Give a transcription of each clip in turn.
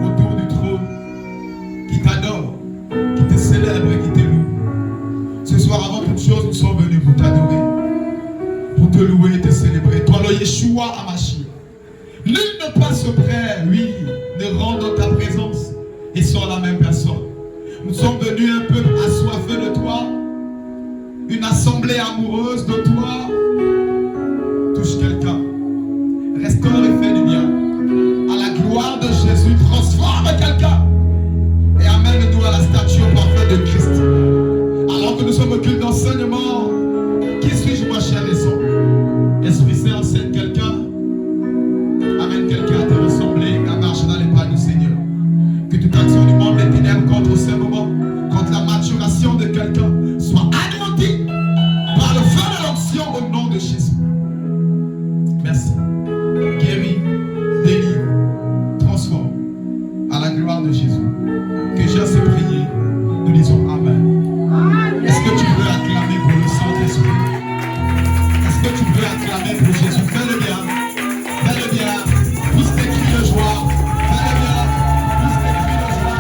autour du trône, qui t'adorent, qui te célèbrent et qui te louent. Ce soir, avant toute chose, nous sommes venus pour t'adorer, pour te louer et te célébrer. Toi, le Yeshua Hamashia. Nul ne passe auprès, oui, ne rentre dans ta présence et sont la même personne. Nous sommes venus un peuple assoiffé de toi, une assemblée amoureuse de toi. Touche quelqu'un, restaure et fais du bien. À la gloire de Jésus, transforme quelqu'un et amène-nous à la stature parfaite de Christ. Alors que nous sommes au culte d'enseignement, qui suis-je, moi, cher et son? Esprit Saint, enseigne quelqu'un, amène quelqu'un à te ressembler, à marcher dans les pas du Seigneur. Que toute action du monde des ténèbres contre ce moment, contre la maturation de quelqu'un, soit anéantie par le feu de l'onction au nom de Jésus. Merci. Guéris, délivre, transforme à la gloire de Jésus. Que Jésus s'est prié, nous disons Amen. Est-ce que tu peux acclamer pour le Saint-Esprit? Est-ce que tu peux acclamer pour Jésus? Fais-le bien. Fais-le bien. Pousse tes cris de joie. Fais-le bien. Pousse tes cris de joie.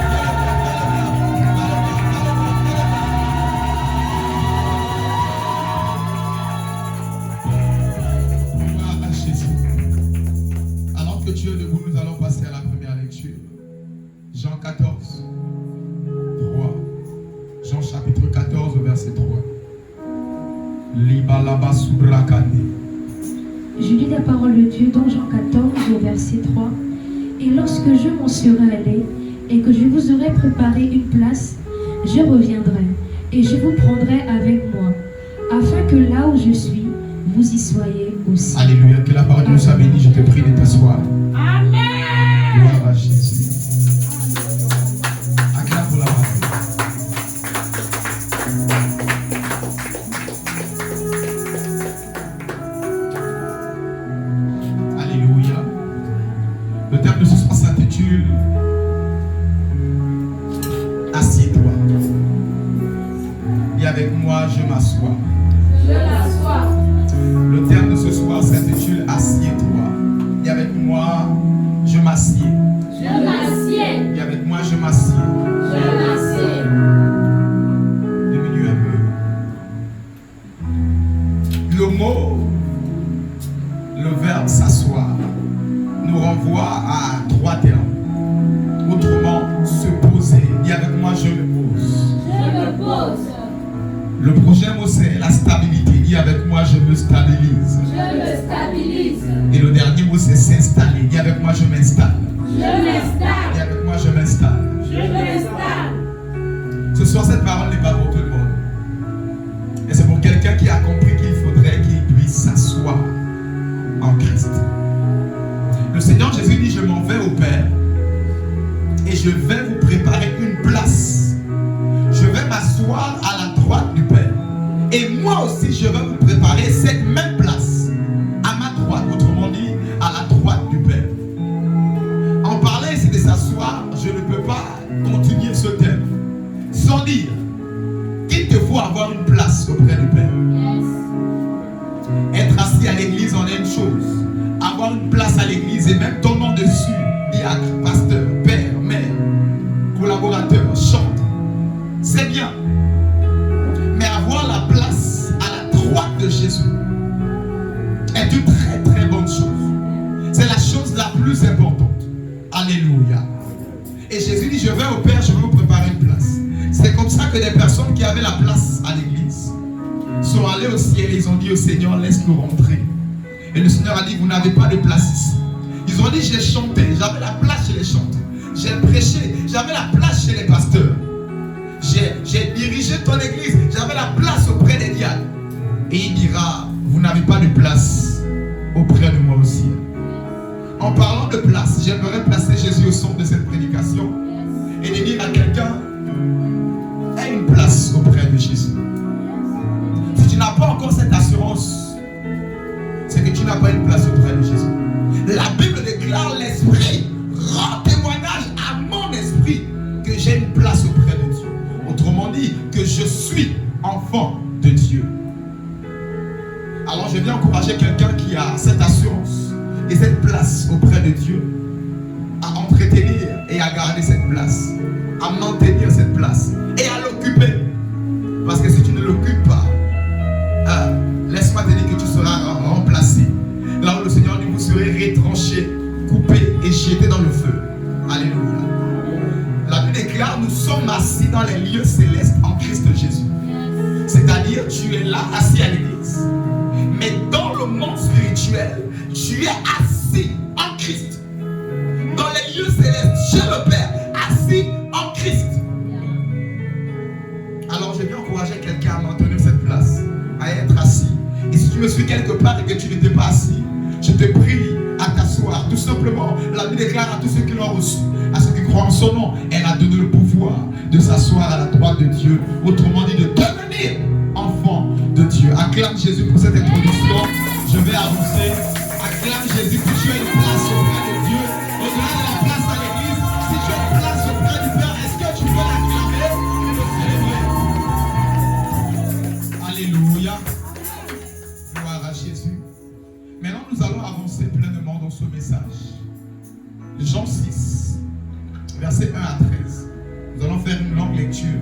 Gloire à Jésus. Alors que tu es debout, nous allons passer à la première lecture. Jean 14, 3. Jean chapitre 14, verset 3. Je lis la parole de Dieu dans Jean 14, au verset 3. Et lorsque je m'en serai allé et que je vous aurai préparé une place, je reviendrai et je vous prendrai avec moi, afin que là où je suis, vous y soyez aussi. Alléluia, que la parole de Dieu soit bénie. Je te prie de t'asseoir. Amen. Gloire à Jésus. Acclame pour la parole. Alléluia. Le terme de ce soir s'intitule Assieds-toi. Et avec moi, je m'assois. Je m'assois. Le terme de ce soir s'intitule Assieds-toi. Et avec moi, je m'assieds. Je m'assieds. Et avec moi, je m'assieds. Je m'assieds. Diminue un peu. Le mot, le verbe s'asseoir, nous renvoie à trois termes. Autrement, se poser. Et avec moi, je me pose. Je me pose. Le prochain mot, c'est la stabilité. Et avec moi, je me stabilise. Je me stabilise. Et le dernier mot, c'est s'installer. Et avec moi, je m'installe. Je m'installe. Et avec moi, je m'installe. Je m'installe. Ce soir, cette parole n'est pas pour tout le monde. Et c'est pour quelqu'un qui a compris qu'il faudrait qu'il puisse s'asseoir en Christ. Le Seigneur Jésus dit, je m'en vais au Père et je vais vous préparer une place. Je vais m'asseoir à la droite du Père. Et moi aussi, je vais vous préparer cette même place à ma droite. Autrement dit, à la droite du Père. En parler ici de s'asseoir, je ne peux pas continuer ce thème sans dire qu'il te faut avoir une place auprès du Père. Être assis à l'église en est une chose. Avoir une place à l'église et même ton nom dessus, diacre, pasteur, père, mère, collaborateur, chante, c'est bien. Mais avoir la place à la droite de Jésus est une très très bonne chose. C'est la chose la plus importante. Alléluia. Et Jésus dit, je vais au Père, je vais vous préparer une place. C'est comme ça que des personnes qui avaient la place à l'église sont allées au ciel et ils ont dit au Seigneur, laisse-nous rentrer. Et le Seigneur a dit, vous n'avez pas de place ici. Ils ont dit, j'ai chanté, j'avais la place chez les chanteurs. J'ai prêché, j'avais la place chez les pasteurs. J'ai dirigé ton église, j'avais la place auprès des diacres. Et il dira, vous n'avez pas de place auprès de moi aussi. En parlant de place, j'aimerais placer Jésus au centre de cette prédication et de dire à quelqu'un, aie une place auprès de Jésus. Si tu n'as pas encore cette assurance, c'est que tu n'as pas une place auprès de Jésus. La Bible déclare, l'Esprit rend témoignage à mon esprit que j'ai une place auprès de Dieu. Autrement dit, que je suis enfant de Dieu. Alors je viens encourager quelqu'un qui a cette assurance et cette place auprès de Dieu à entretenir à maintenir cette place et à l'occuper. Parce que si tu ne l'occupes pas, laisse-moi te dire que tu seras remplacé. Là où le Seigneur dit, vous serez retranché, coupé et jeté dans le feu. Alléluia. La Bible déclare, nous sommes assis dans les lieux célestes en Christ Jésus. C'est-à-dire, tu es là, assis à l'église. Mais dans le monde spirituel, tu es assis en Christ. Dans les lieux célestes, chez le Père, assis en Christ. Alors, je viens encourager quelqu'un à maintenir cette place, à être assis. Et si tu me suis quelque part et que tu n'étais pas assis, je te prie à t'asseoir. Tout simplement, la Bible déclare à tous ceux qui l'ont reçu, à ceux qui croient en son nom, elle a donné le pouvoir de s'asseoir à la droite de Dieu. Autrement dit, de devenir enfant de Dieu. Acclame Jésus pour cette introduction. Je vais avancer. Acclame Jésus que tu as une place auprès de Dieu. Au-delà de la place à l'église, si tu as une place auprès du Père, est-ce que tu peux l'acclamer et le célébrer? Alléluia. Gloire à Jésus. Maintenant, nous allons avancer pleinement dans ce message. Jean 6, versets 1 à 13. Nous allons faire une longue lecture.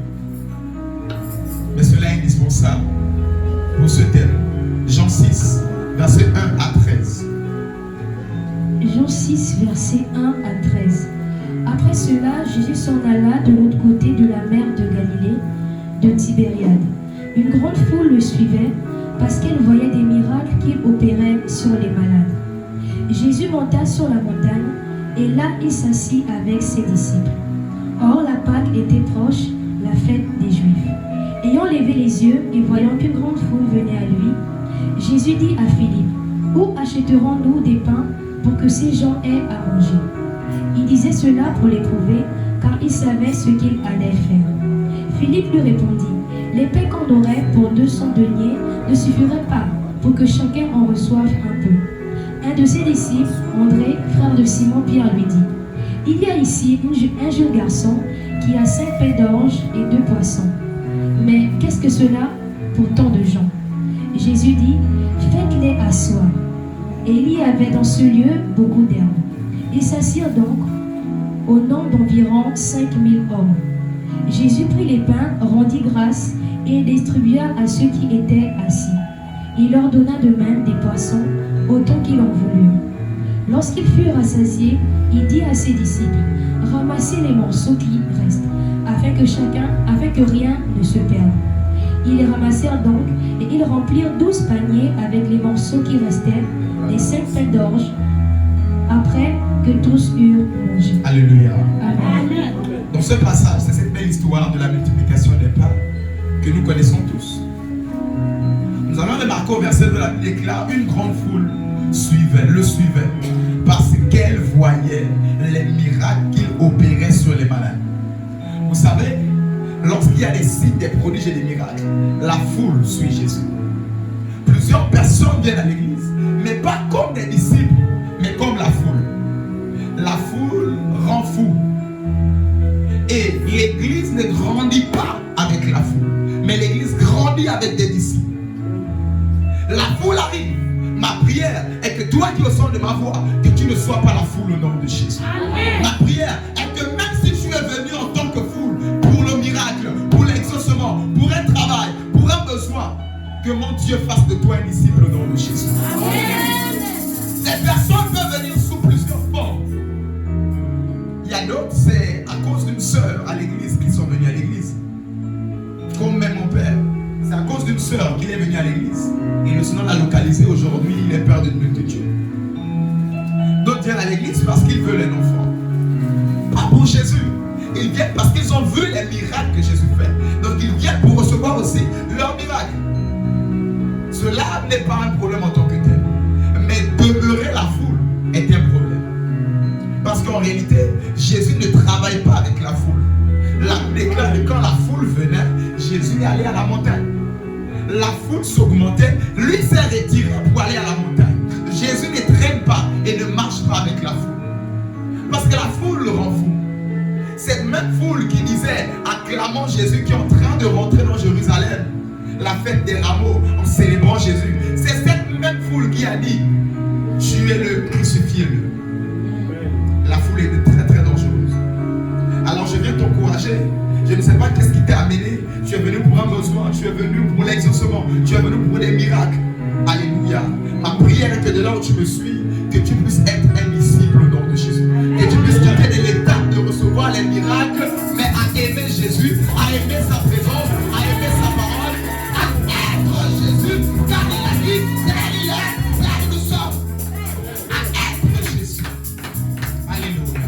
Mais cela est indispensable pour ce thème. Jean 6, versets 1 à 13. Jean 6, versets 1 à 13. Après cela, Jésus s'en alla de l'autre côté de la mer de Galilée, de Tibériade. Une grande foule le suivait parce qu'elle voyait des miracles qu'il opérait sur les malades. Jésus monta sur la montagne et là il s'assit avec ses disciples. Or la Pâque était proche, la fête des Juifs. Ayant levé les yeux et voyant qu'une grande foule venait à lui, Jésus dit à Philippe, « Où achèterons-nous des pains pour que ces gens aient à manger ?» Il disait cela pour l'éprouver, car il savait ce qu'il allait faire. Philippe lui répondit, « Les pains qu'on aurait pour 200 deniers ne suffiraient pas pour que chacun en reçoive un peu. » Un de ses disciples, André, frère de Simon-Pierre, lui dit, « Il y a ici un jeune garçon qui a 5 pains d'orge et 2 poissons. Mais qu'est-ce que cela pour tant de gens ?» Jésus dit, « Faites-les asseoir. » Et il y avait dans ce lieu beaucoup d'herbes. Ils s'assirent donc au nombre d'environ 5000 hommes. Jésus prit les pains, rendit grâce et les distribua à ceux qui étaient assis. Il leur donna de même des poissons, autant qu'ils en voulurent. Lorsqu'ils furent rassasiés, il dit à ses disciples, « Ramassez les morceaux qui restent, afin que rien ne se perde. » Ils les ramassèrent donc, et ils remplirent 12 paniers avec les morceaux qui restaient, des 5 pains d'orge, après que tous eurent mangé. Alléluia. Amen. Dans ce passage, c'est cette belle histoire de la multiplication des pains que nous connaissons tous. Nous allons remarquer au verset de la Bible déclare, une grande foule le suivait, parce qu'elle voyait les miracles qu'il opérait sur les malades. Vous savez, lorsqu'il y a des signes, des prodiges et des miracles, la foule suit Jésus. Plusieurs personnes viennent à l'église, mais pas comme des disciples, mais comme la foule. La foule rend fou. Et l'église ne grandit pas avec la foule, mais l'église grandit avec des disciples. La foule arrive. Ma prière est que toi qui es au son de ma voix, que tu ne sois pas la foule au nom de Jésus. Amen. Ma prière est que même si tu es venu en tant que foule, pour le miracle, pour l'exaucement, pour un travail, pour un besoin, que mon Dieu fasse de toi un disciple au nom de Jésus. Amen. Les personnes peuvent venir sous plusieurs formes. Il y a d'autres, c'est à cause d'une sœur à l'église qu'ils sont venus à l'église. Comme même mon père. C'est à cause d'une sœur qu'il est venu à l'église. Et le Seigneur l'a localisé aujourd'hui, il est père d'une multitude. D'autres viennent à l'église parce qu'ils veulent un enfant. Pas pour Jésus. Ils viennent parce qu'ils ont vu les miracles que Jésus fait. Donc ils viennent pour recevoir aussi leurs miracles. Cela n'est pas un problème en tant que tel. Mais demeurer la foule est un problème. Parce qu'en réalité, Jésus ne travaille pas avec la foule. La Bible déclare que quand la foule venait, Jésus est allé à la montagne. La foule s'augmentait, lui s'est retiré pour aller à la montagne. Jésus ne traîne pas et ne marche pas avec la foule. Parce que la foule le rend fou. Cette même foule qui disait, acclamant Jésus qui est en train de rentrer dans Jérusalem, la fête des rameaux, en célébrant Jésus. C'est cette même foule qui a dit, tuez-le, crucifiez-le. La foule est très très dangereuse. Alors je viens t'encourager besoin, tu es venu pour l'exaucement, tu es venu pour des miracles. Alléluia. Ma prière est que de là où tu me suis, que tu puisses être un disciple au nom de Jésus. Que tu puisses quitter de l'étape de recevoir les miracles, mais à aimer Jésus, à aimer sa présence, à aimer sa parole, à être Jésus, car il a dit, tel il est, là nous sommes. À être Jésus. Alléluia.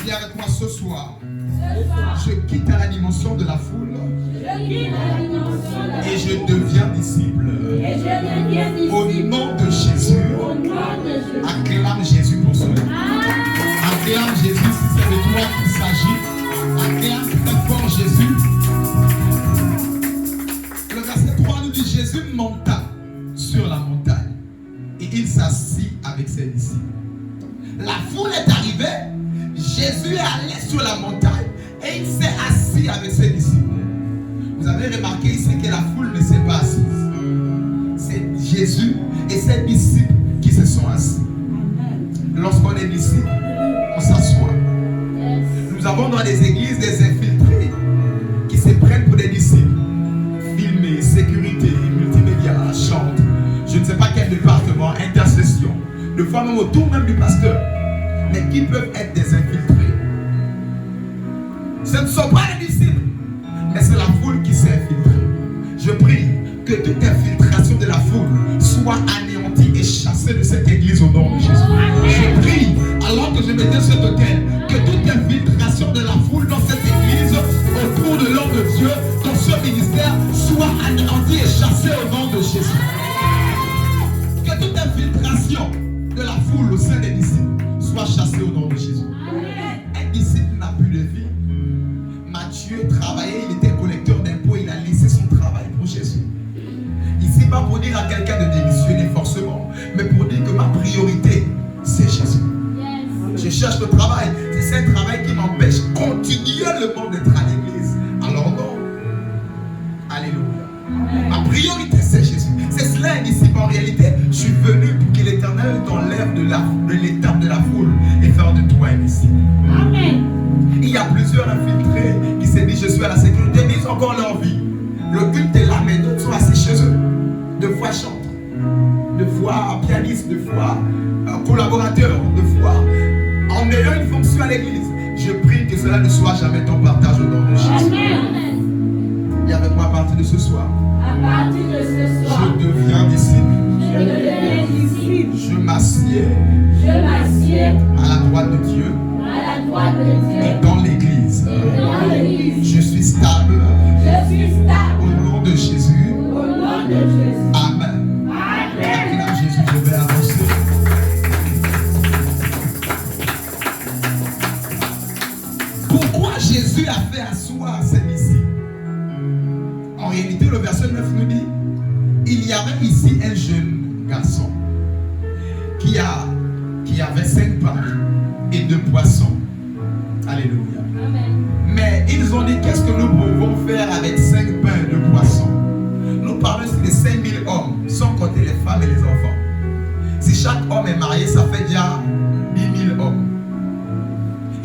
Viens avec moi ce soir. Je quitte à la dimension de la foule et je deviens disciple. Au nom de Jésus, acclame Jésus pour cela. Acclame Jésus si c'est de toi qu'il s'agit. Acclame très fort Jésus. Le verset 3 nous dit Jésus monta sur la montagne et il s'assit avec ses disciples. La foule est arrivée, Jésus est allé sur la montagne et il s'est assis avec ses disciples. Vous avez remarqué ici que la foule ne s'est pas assise. C'est Jésus et ses disciples qui se sont assis. Lorsqu'on est disciple, on s'assoit. Nous avons dans les églises des infiltrés qui se prennent pour des disciples. Filmer, sécurité, multimédia, chante. Je ne sais pas quel département, intercession. De fois même autour même du pasteur. Mais qui peuvent être des infiltrés. Ce ne sont pas les disciples, mais c'est la foule qui s'est infiltrée. Je prie que toute infiltration de la foule soit anéantie et chassée de cette église au nom de Jésus. Je prie, alors que je mettais cet autel, que toute infiltration de la foule dans cette église, autour de l'homme de Dieu, dans ce ministère, soit anéantie et chassée au nom de Jésus. Que toute infiltration de la foule au sein des disciples soit chassée au nom de Jésus. Un disciple n'a plus de vie. Matthieu travaillait, il était collecteur d'impôts, il a laissé son travail pour Jésus. Ici, pas pour dire à quelqu'un de démissionner forcément, mais pour dire que ma priorité, c'est Jésus. Je cherche le travail, c'est un travail qui m'empêche continuellement d'être à l'église. Alors non. Alléluia. Ma priorité, c'est Jésus. C'est cela un disciple en réalité. Je suis venu pour que l'Éternel t'enlève de l'étape de la foule et faire de toi un disciple. Amen. Il y a plusieurs infiltrés qui se disent je suis à la sécurité, mais ils ont encore leur vie. Le culte est là, mais d'autres sont assis chez eux. De fois chantres, de fois pianistes, de fois collaborateurs, de fois en ayant une fonction à l'église. Je prie que cela ne soit jamais ton partage au nom de Jésus. Amen. Et avec moi à partir de ce soir. À partir de ce soir. Je deviens disciple. Je deviens disciple. Je m'assieds. À la droite de Dieu. Et dans l'église. Je suis stable. Au nom de Jésus. Amen. Acclame Jésus, je vais avancer. Pourquoi Jésus a fait asseoir ses disciples? En réalité, le verset 9 nous dit, il y avait ici un jeune garçon qui avait 5 pains et 2 poissons. Alléluia. Amen. Mais ils ont dit, qu'est-ce que nous pouvons faire avec 5 pains et 2 poissons? Nous parlons ici de 5000 hommes, sans compter les femmes et les enfants. Si chaque homme est marié, ça fait déjà 10 000 hommes.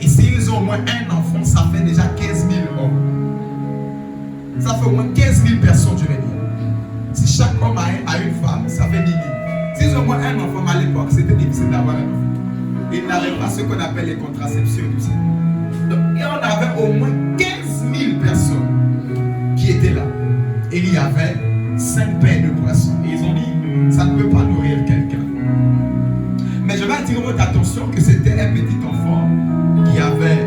Et s'ils ont au moins un enfant, ça fait déjà 15 000 hommes. Ça fait au moins 15 000 personnes, je vais dire. Si chaque homme a une femme, ça fait 10 000. S'ils ont au moins un enfant, à l'époque, c'était difficile d'avoir un enfant. Ils n'avaient pas ce qu'on appelle les contraceptions, tout ça. Donc, il y en avait au moins 15 000 personnes qui étaient là. Et il y avait 5 pains de poissons. Et ils ont dit, ça ne peut pas nourrir quelqu'un. Mais je vais attirer votre attention que c'était un petit enfant qui avait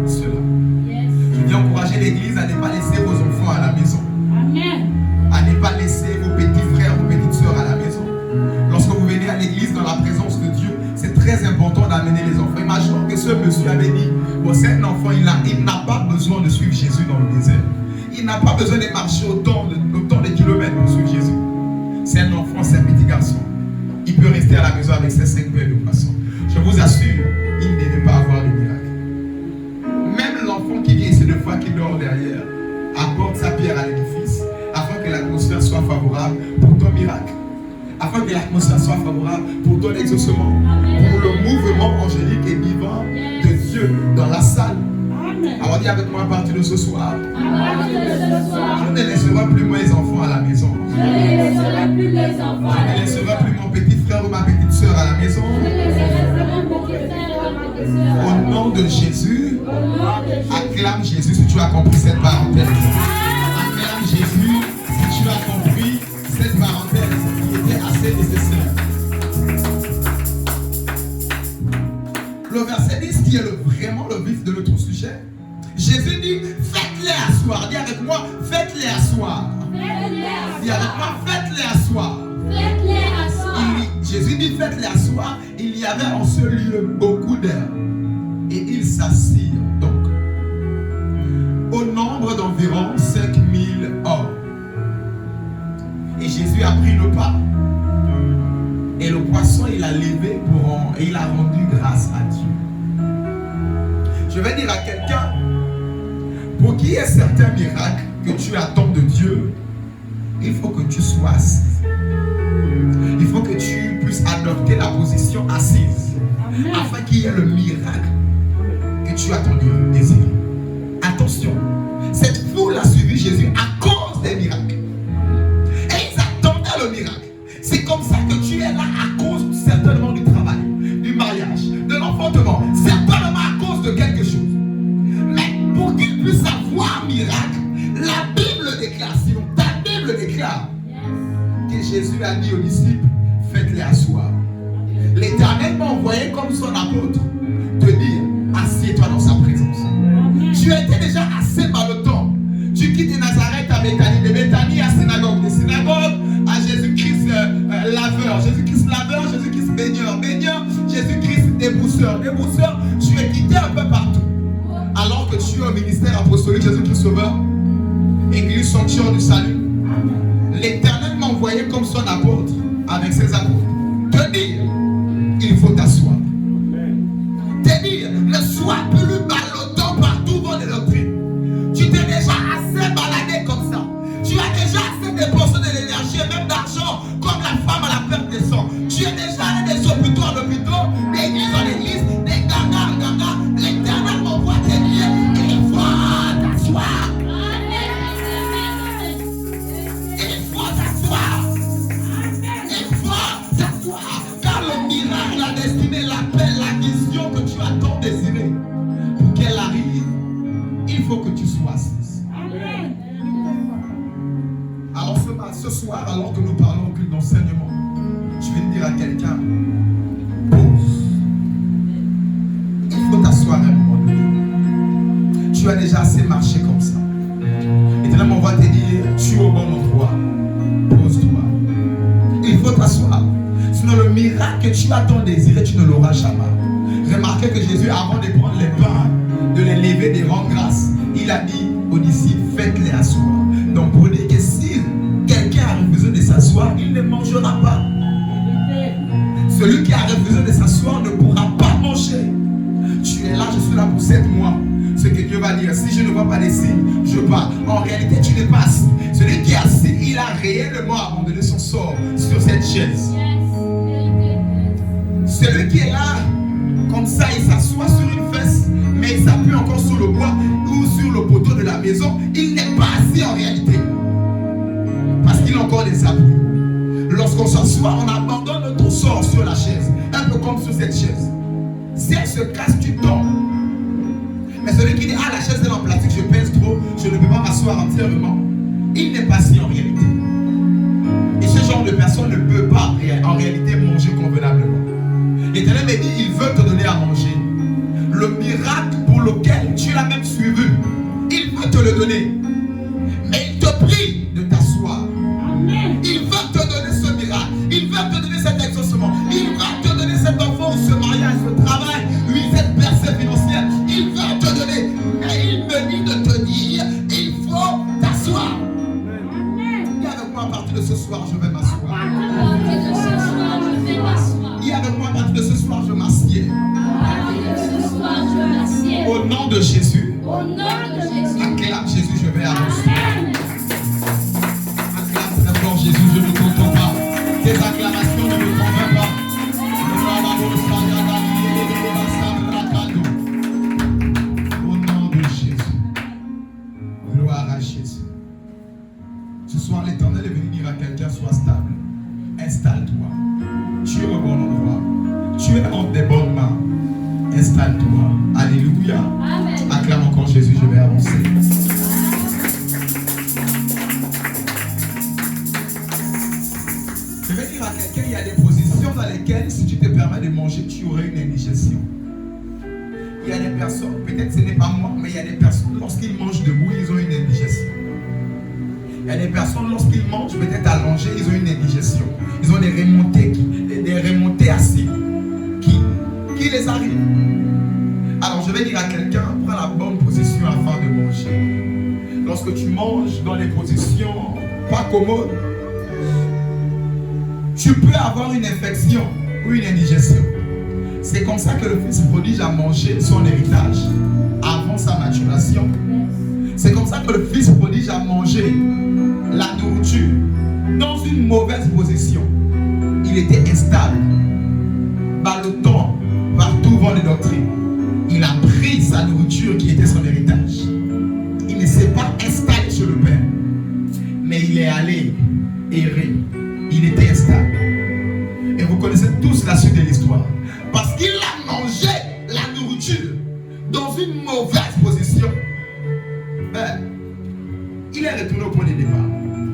cela. Yes. Je dis encourager l'église à ne pas laisser vos enfants à la maison. Amen. À ne pas laisser vos petits frères, vos petites soeurs à la maison. Lorsque vous venez à l'église dans la présence de Dieu, c'est très important d'amener les enfants. Imaginons que ce monsieur avait dit, bon, c'est un enfant, il n'a pas besoin de suivre Jésus dans le désert. Il n'a pas besoin de marcher autant de kilomètres pour suivre Jésus. C'est un enfant, c'est un petit garçon. Il peut rester à la maison avec ses 5 pains de poisson. Je vous assure, il ne devait pas avoir de miracle. Même l'enfant qui vient ici 2 fois, qui dort derrière, apporte sa pierre à l'édifice, afin que l'atmosphère soit favorable pour ton miracle. Afin que l'atmosphère soit favorable pour ton exaucement. Pour le mouvement angélique et vivant de Dieu dans la salle. Alors dis avec moi à partir de ce soir. Je ne laisserai plus mes enfants à la maison. Je ne laisserai plus les enfants. Je ne laisserai plus mon petit frère ou ma petite soeur à la maison. Au nom de Jésus, acclame Jésus si tu as compris cette parenthèse. Acclame Jésus si tu as compris cette parenthèse qui était assez nécessaire. Le verset 10 qui est vraiment le vif de notre sujet. Jésus dit, faites-les asseoir. Dis avec moi, faites-les asseoir. Dis avec moi, faites-les asseoir. Jésus dit, faites-les asseoir. Il y avait en ce lieu beaucoup d'air. Et ils s'assirent donc. Au nombre d'environ 5000 hommes. Et Jésus a pris le pain. Et le poisson, il a levé et il a rendu grâce à Dieu. Je vais dire à quelqu'un, pour qu'il y ait certains miracles que tu attends de Dieu, il faut que tu sois assis. Il faut que tu puisses adopter la position assise. Afin qu'il y ait le miracle que tu as ton désir. Attention, cette foule a suivi Jésus à cause des miracles. Et ils attendaient le miracle. C'est comme ça que tu es là à cause certainement du travail, du mariage, de l'enfantement, certainement à cause de quelque chose. Mais pour qu'ils puissent avoir miracle, la Bible déclare, sinon ta Bible déclare que Jésus a dit aux disciples, faites-les asseoir. L'Éternel m'a envoyé comme son apôtre te dire, assieds-toi dans sa présence. Tu étais déjà assez ballottant. Tu quittes Nazareth à Béthanie, de Béthanie à synagogue, de synagogue à Jésus-Christ laveur, Jésus-Christ laveur, Jésus-Christ baigneur, baigneur, Jésus-Christ débousseur, débousseur. Tu es quitté un peu partout. Alors que tu es au ministère apostolique Jésus-Christ sauveur, Église sanctuaire du salut. L'Éternel m'a envoyé comme son apôtre avec ses apôtres. Te dire, il faut t'asseoir. Te dire, ne sois plus ballottant partout dans les doctrines. Tu t'es déjà assez baladé comme ça. Tu as déjà assez dépensé de l'énergie et même d'argent comme la femme à la perte de sang. Tu es déjà allé des hôpitaux en hôpitaux, d'église en église, des gagas en gagas. L'Éternel m'envoie te dire, il faut t'asseoir. Il faut t'asseoir. Il faut t'asseoir. Car le miracle, la destinée, l'appel, la vision que tu as tant désiré, pour qu'elle arrive, il faut que tu sois assis. Alors ce soir, alors que nous parlons au culte d'enseignement, je vais dire à quelqu'un, pause. Il faut t'asseoir à un moment donné. Tu as déjà assez marché comme ça. Et finalement, on va te dire, tu es au bon endroit. Pose-toi. Il faut t'asseoir. Sinon, le miracle que tu as tant désiré, tu ne l'auras jamais. Remarquez que Jésus, avant de prendre les pains, de les lever, de rendre grâce, il a dit aux disciples, faites-les asseoir. Donc, pour dire que si quelqu'un a refusé de s'asseoir, il ne mangera pas. Celui qui a refusé de s'asseoir ne pourra pas manger. Tu es là, je suis là pour 7 mois. Ce que Dieu va dire, si je ne vois pas les signes, je pars. En réalité, tu n'es pas assis. Celui qui est assis, il a réellement abandonné son sort sur cette chaise. Celui qui est là, comme ça, il s'assoit sur une fesse, mais il s'appuie encore sur le bois ou sur le poteau de la maison. Il n'est pas assis en réalité. Parce qu'il a encore des appuis. Lorsqu'on s'assoit, on abandonne notre sort sur la chaise. Un peu comme sur cette chaise. Si elle se casse, tu tombes. Mais celui qui dit, ah, la chaise est en plastique, je pèse trop, je ne peux pas m'asseoir entièrement. Il n'est pas assis en réalité. Et ce genre de personne ne peut pas en réalité manger convenablement. L'Éternel me dit, il veut te donner à manger. Le miracle pour lequel tu l'as même suivi, il veut te le donner. Mais il te prie de t'asseoir. Il veut te donner ce miracle. Il veut te donner cet exaucement. Il veut te donner cet enfant ou ce mariage, ce travail, oui, cette percée financière. Il veut te donner. Mais il me dit de te dire, il faut t'asseoir. Et avec moi à partir de ce soir, je vais m'asseoir. Et avec moi à partir de ce soir, je m'assieds. Au nom de Jésus. Acclame Jésus, je vais avancer. Acclame très fort Jésus, je ne t'entends pas. Tes acclamations ne me convainquent pas. Au nom de Jésus. installe-toi. Alléluia. Amen. Acclame encore Jésus, je vais avancer. Je vais dire à quelqu'un, il y a des positions dans lesquelles, si tu te permets de manger, tu aurais une indigestion. Il y a des personnes, peut-être ce n'est pas moi, mais il y a des personnes, lorsqu'ils mangent debout, ils ont une indigestion. Il y a des personnes, lorsqu'ils mangent, peut-être allongés, ils ont une indigestion. Ils ont des remontées acides qui les arrivent. Alors je vais dire à quelqu'un, prends la bonne position afin de manger. Lorsque tu manges dans des positions pas commodes, tu peux avoir une infection ou une indigestion. C'est comme ça que le fils prodigue a mangé son héritage avant sa maturation. C'est comme ça que le fils prodigue a mangé la nourriture dans une mauvaise position. Il était instable, ballottant par tout vent de doctrine. Il a pris sa nourriture qui était son héritage. Il ne s'est pas installé sur le Père, mais il est allé errer. Il était instable. Et vous connaissez tous la suite de l'histoire. Parce qu'il a mangé la nourriture dans une mauvaise position. Il est retourné au point de départ.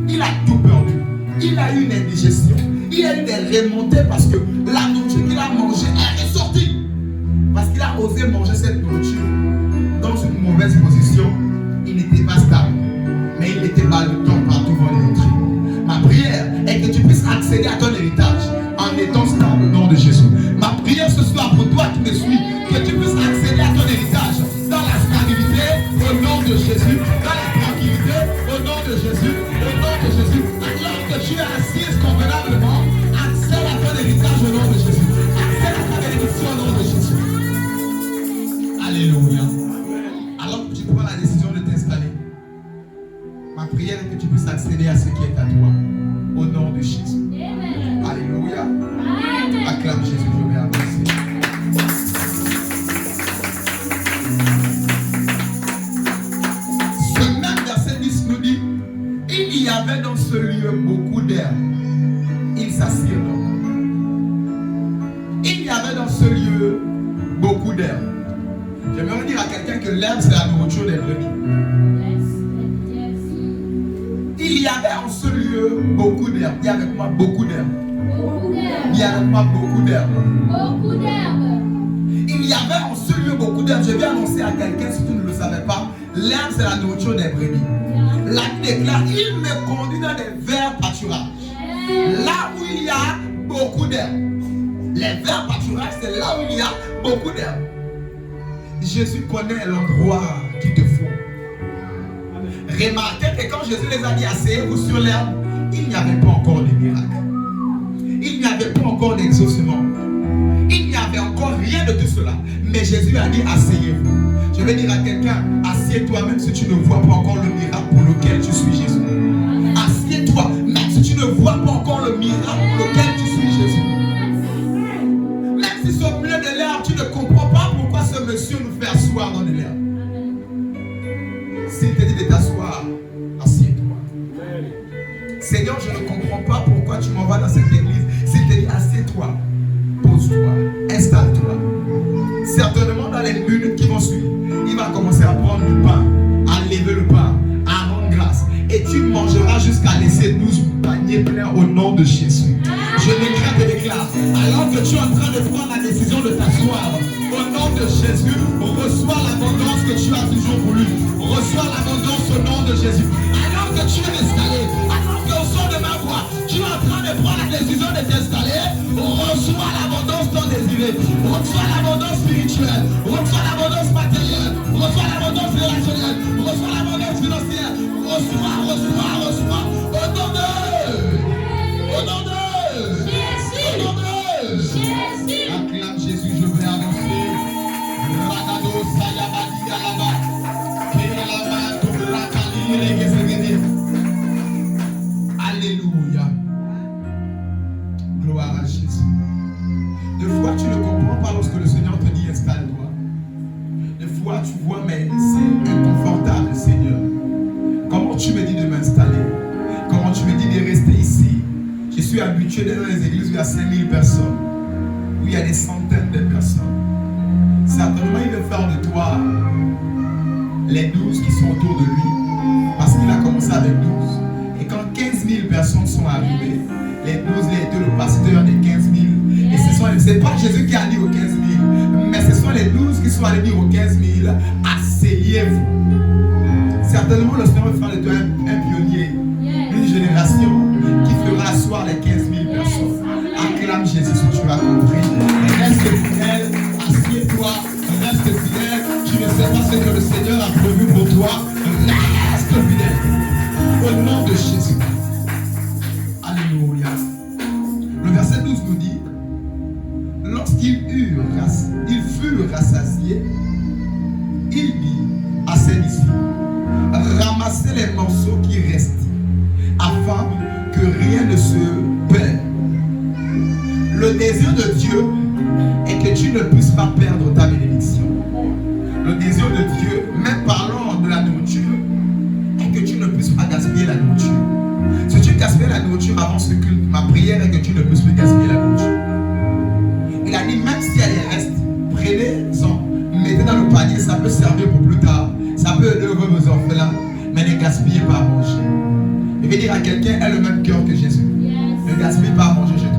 Il a tout perdu. Il a eu une indigestion. Il a eu des remontées parce que la nourriture qu'il a mangée est ressortie. Parce qu'il a osé manger cette nourriture dans une mauvaise position. Il n'était pas stable. Mais il était ballottant par tout vent de doctrine. Ma prière est que tu puisses accéder à ton héritage en étant stable au nom de Jésus. Ma prière ce soir pour toi qui me suis, que tu puisses accéder à ton héritage dans la stabilité au nom de Jésus, dans la tranquillité au nom de Jésus, au nom de Jésus. Alors que tu es assis convenablement, accède à ton héritage au nom de Jésus. Accède à ta bénédiction au nom de Jésus. Alléluia. Alors que tu prends la décision de t'installer, ma prière est que tu puisses accéder à ce qui est à toi au nom de Jésus. Amen. Alléluia. Amen. Acclame Jésus, je vais avancer. Ce même verset 10 nous dit, il y avait dans ce lieu beaucoup d'herbes. Ils s'assirent donc. Il y avait dans ce lieu beaucoup d'herbes. J'aimerais dire à quelqu'un que l'herbe c'est la nourriture des brebis. Il y avait en ce lieu beaucoup d'herbes. Dis avec moi beaucoup d'herbes. Beaucoup d'herbes. Dis avec moi beaucoup d'herbes. Beaucoup d'herbes. Il y avait en ce lieu beaucoup d'herbes. Je vais annoncer à quelqu'un si tu ne le savais pas. L'herbe c'est la nourriture des brebis. La Bible déclare, il me conduit dans des verts pâturages. Là où il y a beaucoup d'herbes. Les verts pâturages c'est là où il y a beaucoup d'herbes. Jésus connaît l'endroit qu'il te faut. Remarquez que quand Jésus les a dit asseyez-vous sur l'herbe, il n'y avait pas encore de miracle. Il n'y avait pas encore d'exaucement. Il n'y avait encore rien de tout cela. Mais Jésus a dit asseyez-vous. Je vais dire à quelqu'un, assieds-toi même si tu ne vois pas encore le miracle pour lequel tu suis Jésus. Assieds-toi même si tu ne vois pas encore le miracle pour lequel tu suis Jésus. Même si au milieu de l'herbe, tu ne comprends pas pourquoi ce monsieur nous fait asseoir dans de l'herbe. S'il te dit de t'asseoir, assieds-toi. Seigneur, je ne comprends pas pourquoi tu m'envoies dans cette église. S'il te dit assieds-toi, pose-toi, installe-toi. Certainement dans les minutes qui vont suivre, il va commencer à prendre du pain, à lever le pain, à rendre grâce. Et tu mangeras jusqu'à laisser 12 paniers pleins au nom de Jésus. Je déclare, te déclare. Alors que tu es en train de prendre la décision de t'asseoir, au nom de Jésus, reçois l'abondance que tu as toujours voulu. Reçois l'abondance au nom de Jésus. Alors que tu es installé, alors qu'au son de ma voix, tu es en train de prendre la décision de t'installer, reçois l'abondance tant désirée. Reçois l'abondance spirituelle. Reçois l'abondance matérielle. Reçois l'abondance relationnelle. Reçois l'abondance financière. Reçois. Au nom de... Au nom de... Jésus. Au nom de... Jésus. Acclame Jésus, je vais avancer. Ragado Sayabadi Alaba. Kéalaba Tobrakali Regesegede. Alléluia. Gloire à Jésus. Des fois, tu ne comprends pas lorsque le Seigneur te dit installe-toi. Des fois, tu vois, mais c'est inconfortable, Seigneur. Comment tu me dis de m'installer? Comment tu me dis de rester ici? Je suis habitué dans les églises où il y a 5000 personnes, où il y a des centaines de personnes. certainement il veut faire de toi les 12 qui sont autour de lui. Parce qu'il a commencé avec 12. Et quand 15 000 personnes sont arrivées, les 12 étaient le pasteur des 15 000. Et ce n'est pas Jésus qui a dit aux 15 000, mais ce sont les 12 qui sont allés dire aux 15 000, asseyez-vous. Certainement le Seigneur va faire de toi un pionnier, une génération qui fera asseoir les 15 000 personnes. Acclame Jésus si tu as compris. Et reste fidèle, assieds-toi, reste fidèle. Tu ne sais pas ce que le Seigneur a prévu pour toi. Reste fidèle. Au nom de Jésus. Alléluia. Le verset 12 nous dit, lorsqu'il fut rassasié, il dit à ses disciples, ramassez les morceaux qui restent, afin que rien ne se perde. Le désir de Dieu est que tu ne puisses pas perdre ta bénédiction. Le désir de Dieu, même parlant de la nourriture, est que tu ne puisses pas gaspiller la nourriture. Si tu gaspilles la nourriture avant ce culte, ma prière est que tu ne puisses plus gaspiller la nourriture. Il a dit, même si elle reste, prenez-en, mettez dans le panier, ça peut servir pour plus tard, ça peut aider vos orphelins, mais ne gaspillez pas à manger. Je vais dire à quelqu'un, aie le même cœur que Jésus. Ne gaspille pas à manger chez toi.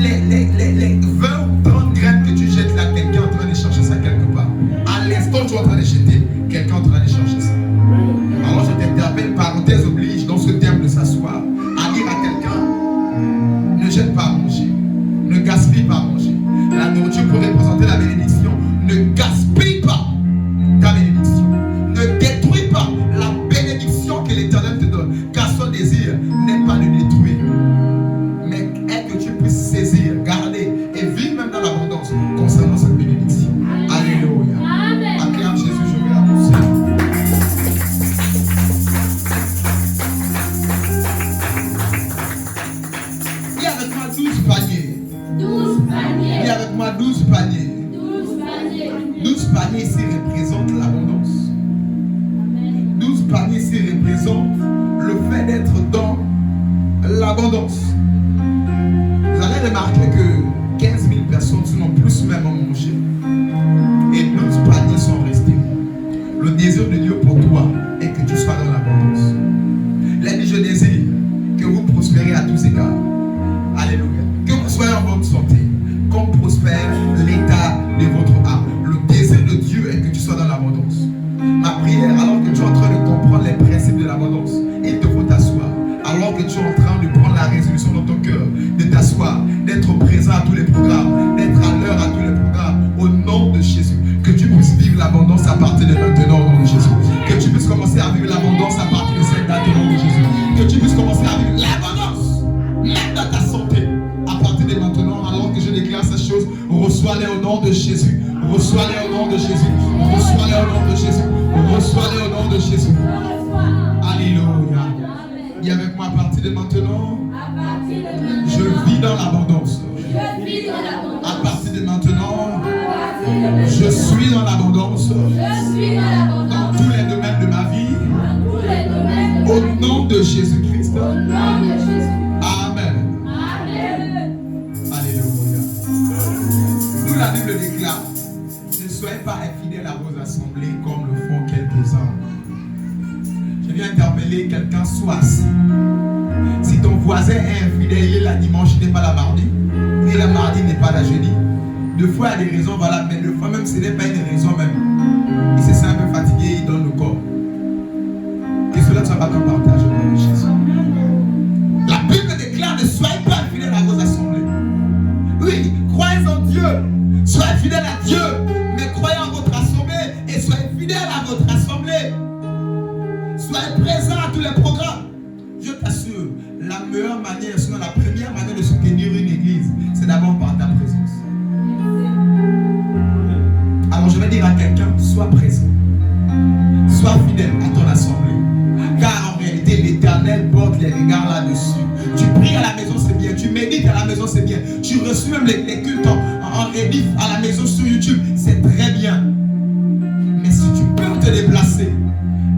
Les 20 ou 30 graines que tu jettes là, quelqu'un est en train de chercher ça quelque part. À l'instant où tu es en train de jeter, quelqu'un est en train de chercher ça. Alors je t'interpelle, parenthèse oblige, dans ce terme de s'asseoir, à dire à quelqu'un, ne jette pas à manger, ne gaspille pas à manger. La nourriture peut représenter la bénédiction. Ne gaspille pas ta bénédiction. Ne détruis pas la bénédiction que l'Éternel te donne. Car son désir n'est pas de détruire, mais est que tu puisses saisir, garder et vivre même dans l'abondance concernant cette bénédiction. Alléluia. Acclame Jésus, je vais avancer. Il y a avec moi 12 paniers. 12 paniers. Il y a avec moi 12 paniers. 12 paniers. 12 paniers ici représentent l'abondance. 12 paniers ici représentent le fait d'être dans l'abondance. Vous allez remarquer que 15 000 personnes n'ont plus même à manger. Et 12 paniers sont restés. Le désir de Dieu pour toi est que tu sois dans l'abondance. Il a dit, je désire que vous prospérez à tous égards. Alléluia. Que vous soyez en bonne santé. Qu'on prospère l'état de votre âme. Le désir de Dieu est que tu sois dans l'abondance. Ma prière, alors que tu es en train de comprendre les principes de l'abondance, il te faut t'asseoir. Alors que tu es en train de prendre la résolution dans ton cœur, de t'asseoir, d'être présent à tous les programmes, d'être à l'heure à tous les programmes, au nom de Jésus. Que tu puisses vivre l'abondance à partir de maintenant au nom de Jésus. Que tu puisses commencer à vivre l'abondance à partir de cette date au nom de Jésus. Que tu puisses commencer à vivre l'abondance, même dans ta santé, à partir de maintenant, alors que je déclare ces choses, reçois-les au nom de Jésus. Reçois-les au nom de Jésus. Reçois-les au nom de Jésus. Reçois-les au nom de Jésus. Alléluia. Dis avec moi à partir de maintenant, je vis dans l'abondance. À partir de maintenant, je suis dans l'abondance. Dans tous les domaines de ma vie. Au nom de Jésus-Christ. Amen. Alléluia. Nous, la Bible déclare, ne soyez pas infidèles à vos assemblées comme le font quelques-uns. Je viens interpeller quelqu'un, soit assis. Si ton voisin est infidèle, il est là dimanche, il n'est pas là mardi. Et le mardi n'est pas là jeudi. Deux fois, il y a des raisons valables, mais deux fois même, ce n'est pas une raison même. Il se sent un peu fatigué, il donne le corps. Que cela ne soit pas ton partage au nom de Jésus. La Bible déclare, ne soyez pas infidèles à vos assemblées. Oui, croyez en Dieu. Soyez fidèles à Dieu. Mais croyez en votre assemblée et soyez fidèles à votre assemblée. Soyez présents à tous les programmes. Je t'assure, la meilleure manière, sinon la première manière de soutenir une église, c'est d'abord par ta présence. Alors je vais dire à quelqu'un, sois présent. Sois fidèle à ton assemblée. Car en réalité, l'Éternel porte les regards là-dessus. Tu pries à la maison, c'est bien. Tu médites à la maison, c'est bien. Tu reçois même les cultes en rediff à la maison sur YouTube, c'est très bien. Mais si tu peux te déplacer,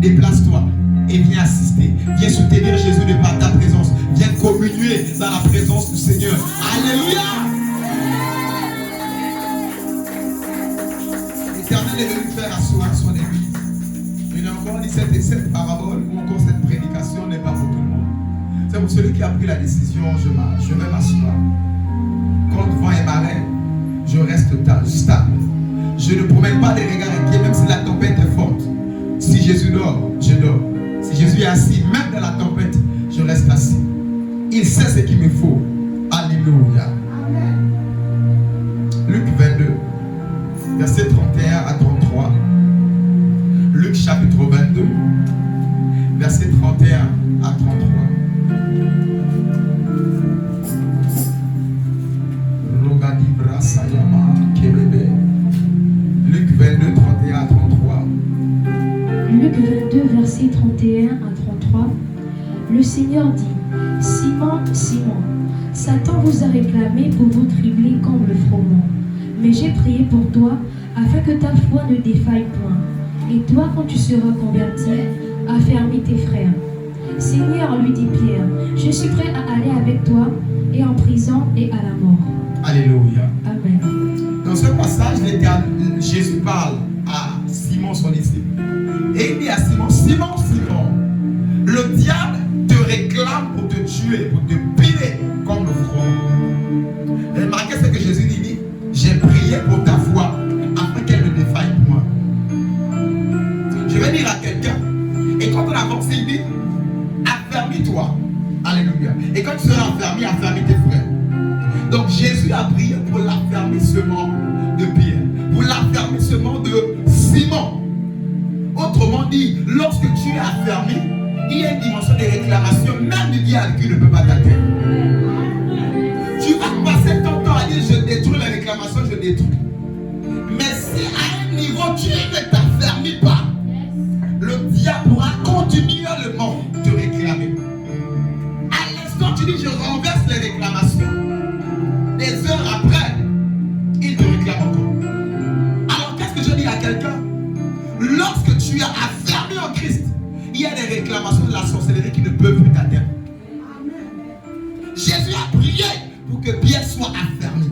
déplace-toi et viens assister. Viens soutenir Jésus de par ta présence. Viens communier dans la présence du Seigneur. Alléluia. dit cette parabole ou encore cette prédication n'est pas pour tout le monde. C'est pour celui qui a pris la décision, je vais m'asseoir. Quand le vent est marin, je reste stable. Je ne promène pas des regards inquiets, même si la tempête est forte. Si Jésus dort, je dors. Si Jésus est assis, même dans la tempête, je reste assis. Il sait ce qu'il me faut. Alléluia. Luc 22, verset 31 à 33. Luc chapitre 22, verset 31 à 33. Luc 22, 31 à 33. Luc 22, verset 31 à 33. Le Seigneur dit: Simon, Simon, Satan vous a réclamé pour vous tribler comme le froment. Mais j'ai prié pour toi, afin que ta foi ne défaille point. Et toi, quand tu seras converti, affermis tes frères. Seigneur, lui dit Pierre, je suis prêt à aller avec toi, et en prison et à la mort. Alléluia. Amen. Dans ce passage, Jésus parle à Simon, son disciple. Et il dit à Simon, Simon, Simon, le diable te réclame pour te tuer, pour te piler comme le front. Remarquez ce que Jésus dit. J'ai prié pour ta foi, afin qu'elle ne défaille point. Je vais dire à quelqu'un, et quand on avance, il dit, affermis-toi. Alléluia. Et quand tu seras affermi, affermis tes frères. Donc Jésus a prié pour l'affermissement de Pierre, pour l'affermissement de Simon. Autrement dit, lorsque tu es affermi, il y a une dimension de réclamation, même du diable qui ne peut pas t'atteindre. Tu vas passer ton temps à dire je détruis la réclamation, je détruis. Mais si à un niveau tu ne t'affermis pas, le diable pourra continuellement te réclamer. À l'instant tu dis je renverse les réclamations. Des heures après, il te réclame encore. Alors qu'est-ce que je dis à quelqu'un? Lorsque tu es affermi en Christ, il y a des réclamations de la sorcellerie qui ne peuvent plus t'atteindre. Jésus a prié pour que Pierre soit affermi.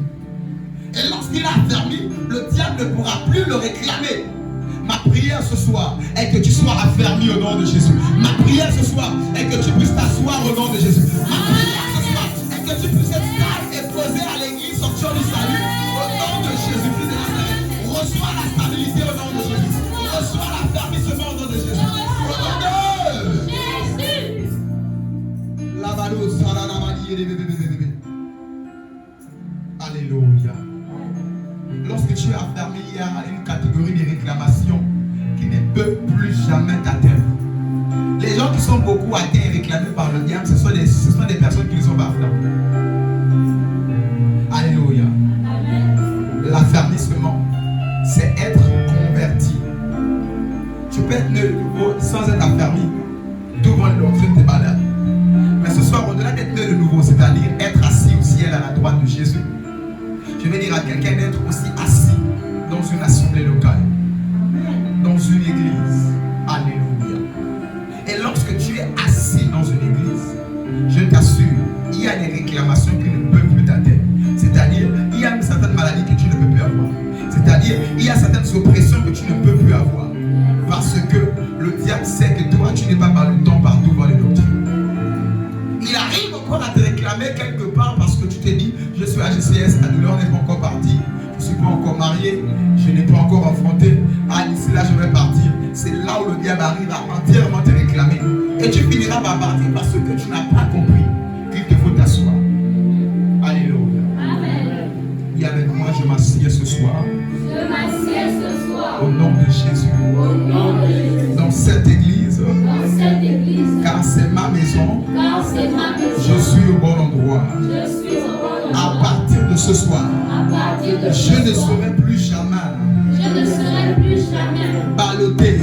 Et lorsqu'il est affermi, le diable ne pourra plus le réclamer. Ma prière ce soir est que tu sois affermi au nom de Jésus. Ma prière ce soir est que tu puisses t'asseoir au nom de Jésus. Ma prière ce soir est que tu puisses être stable et posé à l'église sortir du salut au nom de Jésus-Christ de Nazareth. Reçois la stabilité au nom de Jésus. Reçois l'affermissement au nom de Jésus. Au nom de Jésus. Alléluia. Lorsque tu es affermi, il y a une catégorie de réclamations qui ne peuvent plus jamais t'atteindre. Les gens qui sont beaucoup atteints et réclamés par le diable, ce sont des personnes qui ne sont pas affermies. Alléluia. L'affermissement, c'est être converti. Tu peux être né de nouveau sans être affermi. Tout le monde doctrine tes malades. Mais ce soir, au-delà d'être né de nouveau, c'est-à-dire être assis au ciel à la droite de Jésus, je vais dire à quelqu'un d'être aussi assis dans une assemblée locale, dans une église. Alléluia. Et lorsque tu es assis dans une église, je t'assure, il y a des réclamations qui ne peuvent plus t'atteindre. C'est-à-dire, il y a une certaine maladie que tu ne peux plus avoir. C'est-à-dire, il y a certaines oppressions que tu ne peux plus avoir. Parce que le diable sait que toi, tu n'es pas par le temps partout dans les doctrines. Il arrive encore à te réclamer quelque part parce que tu te dis, je suis à GCS, la douleur n'est pas encore partie, je ne suis pas encore marié, je n'ai pas encore enfanté, d'ici là je vais partir. C'est là où le diable arrive à entièrement te réclamer. Et tu finiras par partir parce que tu n'as pas compris qu'il te faut t'asseoir. Alléluia. Amen. Et avec moi, je m'assieds ce soir. Je m'assieds ce soir. Au nom de Jésus. Au nom de Jésus. Dans cette église. Dans cette église. Car c'est ma maison. Car c'est ma maison. Je suis au bon endroit. Je suis au bon endroit. À partir de ce soir. À partir de Je ne serai plus jamais. Je ne serai plus jamais Ballotté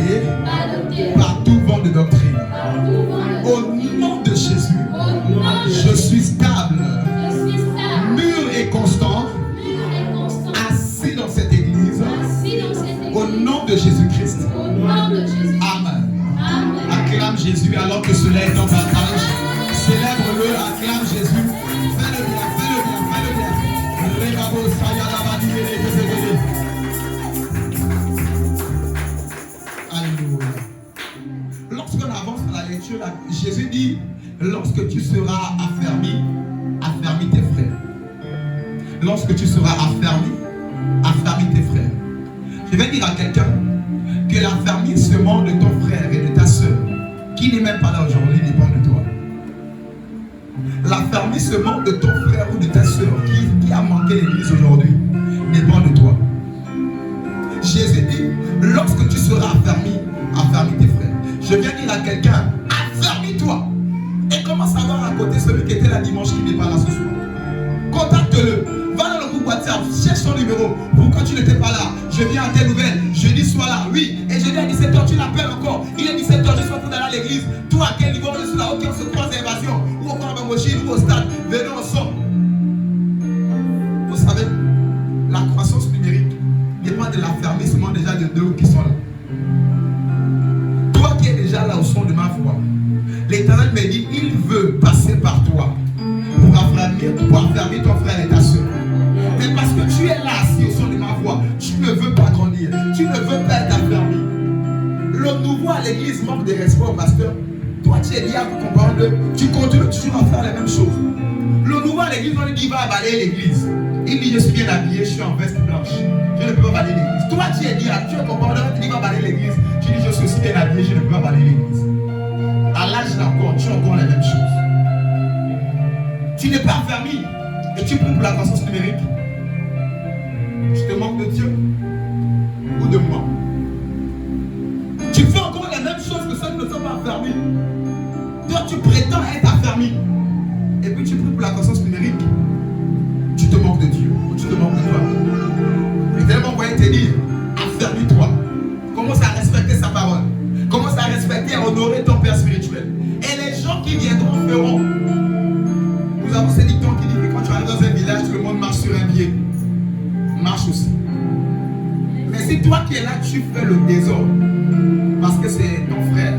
par tout vent de doctrine. par tout vent. Au nom de Jésus. Au nom de Je suis stable. Je suis stable. Mûr et constant. Mûr et constant. Assis dans cette église. Assis dans cette église. Au nom de Jésus-Christ. Au nom de Jésus. Amen. Amen. Acclame Jésus alors que cela est dans ta page. Célèbre-le, acclame Jésus. Fais-le bien, fais-le bien, fais-le bien. Rebabo sayalabadi Alléluia. Jésus dit, lorsque tu seras affermi, affermis tes frères. Lorsque tu seras affermi, affermis tes frères. Je vais dire à quelqu'un que l'affermissement de ton frère et de ta soeur, qui n'est même pas là aujourd'hui, dépend de toi. L'affermissement de ton frère ou de ta soeur qui a manqué l'église aujourd'hui dépend de toi. Jésus dit, lorsque tu seras affermi, affermis tes frères. Je viens dire à quelqu'un, affermis-toi. Et commence à voir à côté celui qui était là dimanche qui n'est pas là ce soir. Contacte-le. Va dans le groupe WhatsApp, cherche son numéro. Pourquoi tu n'étais pas là? Je viens à tes nouvelles. Jeudi sois là. Oui. Et jeudi à 17h, tu l'appelles encore. Il est 17h, je suis en train d'aller à l'église. Toi, à quel niveau je suis là? Ok, on se croise à Évasion. Ou encore à Bamochine, ou au stade. Venons ensemble. Vous savez, la croissance numérique dépend de l'affermissement déjà de deux qui sont là. Toi qui es déjà là au son de ma voix, l'Éternel me dit, il veut passer par toi pour affermir ton frère et ta soeur. Mais parce que tu es là assis au son de ma voix, tu ne veux pas grandir, tu ne veux pas être affermi. Le nouveau à l'église manque de respect au pasteur. Toi tu es diable, tu continues toujours à faire les mêmes choses. Le nouveau à l'église, on lui dit, il va balayer l'église. Il dit, je suis bien habillé, je suis en veste blanche. Je ne peux pas balayer l'église. Toi tu es diable, tu es commandeur, tu dis, il va balayer l'église. Tu dis, je suis aussi bien habillé, je ne peux pas balayer l'église. À l'âge d'accord, tu as encore les mêmes choses. Tu n'es pas affermi et tu prends pour la croissance numérique. Je te manque de Dieu ou de moi. Tu fais encore les mêmes choses que ceux qui ne sont pas affermis. Toi, tu prétends être affermi. Et puis tu pries pour la croissance numérique. Tu te manques de Dieu ou tu te manques de toi. Et tellement envoyé te dire, affermis-toi. Commence à respecter sa parole. Commence à respecter et à honorer ton père spirituel. Et les gens qui viendront feront. Nous avons ce dicton qui dit que quand tu arrives dans un village, tout le monde marche sur un pied. Marche aussi. Mais si toi qui es là, tu fais le désordre, parce que c'est ton frère,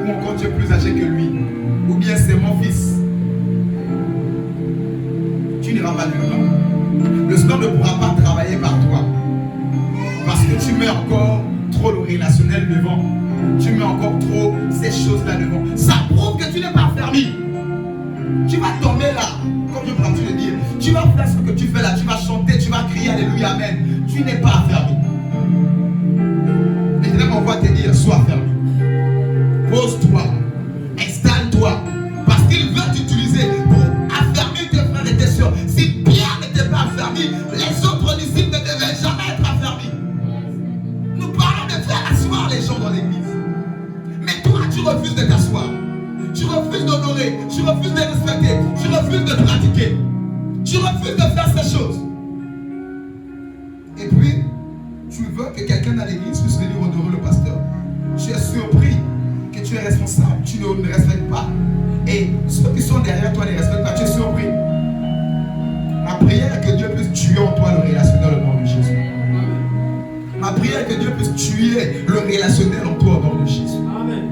ou encore tu es plus âgé que lui, ou bien c'est mon fils, tu n'iras pas plus loin. Le Seigneur ne pourra pas travailler par toi. Parce que tu mets encore trop le relationnel devant. Tu mets encore trop ces choses-là devant. Ça prouve que tu n'es pas affermi. Tu vas tomber là, comme je peux te le dire. Tu vas faire ce que tu fais là, tu vas chanter, tu vas crier Alléluia, Amen. Tu n'es pas affermi. Et je m'envoie te dire, sois affermi. Pose-toi, installe-toi, parce qu'il veut t'utiliser pour affermir tes frères et tes soeurs. Si Pierre n'était pas affermi, les autres disciples ne devaient jamais être affermis. Nous parlons de faire asseoir les gens dans l'église. Mais toi, tu refuses de t'asseoir. Tu refuses d'honorer, tu refuses de respecter, tu refuses de pratiquer, tu refuses de faire ces choses. Et puis, tu veux que quelqu'un dans l'église puisse venir honorer le pasteur. Tu es surpris que tu es responsable, tu ne respectes pas. Et ceux qui sont derrière toi ne respectent pas, tu es surpris. Ma prière est que Dieu puisse tuer en toi le relationnel au nom de Jésus. Ma prière est que Dieu puisse tuer le relationnel en toi au nom de Jésus. Amen.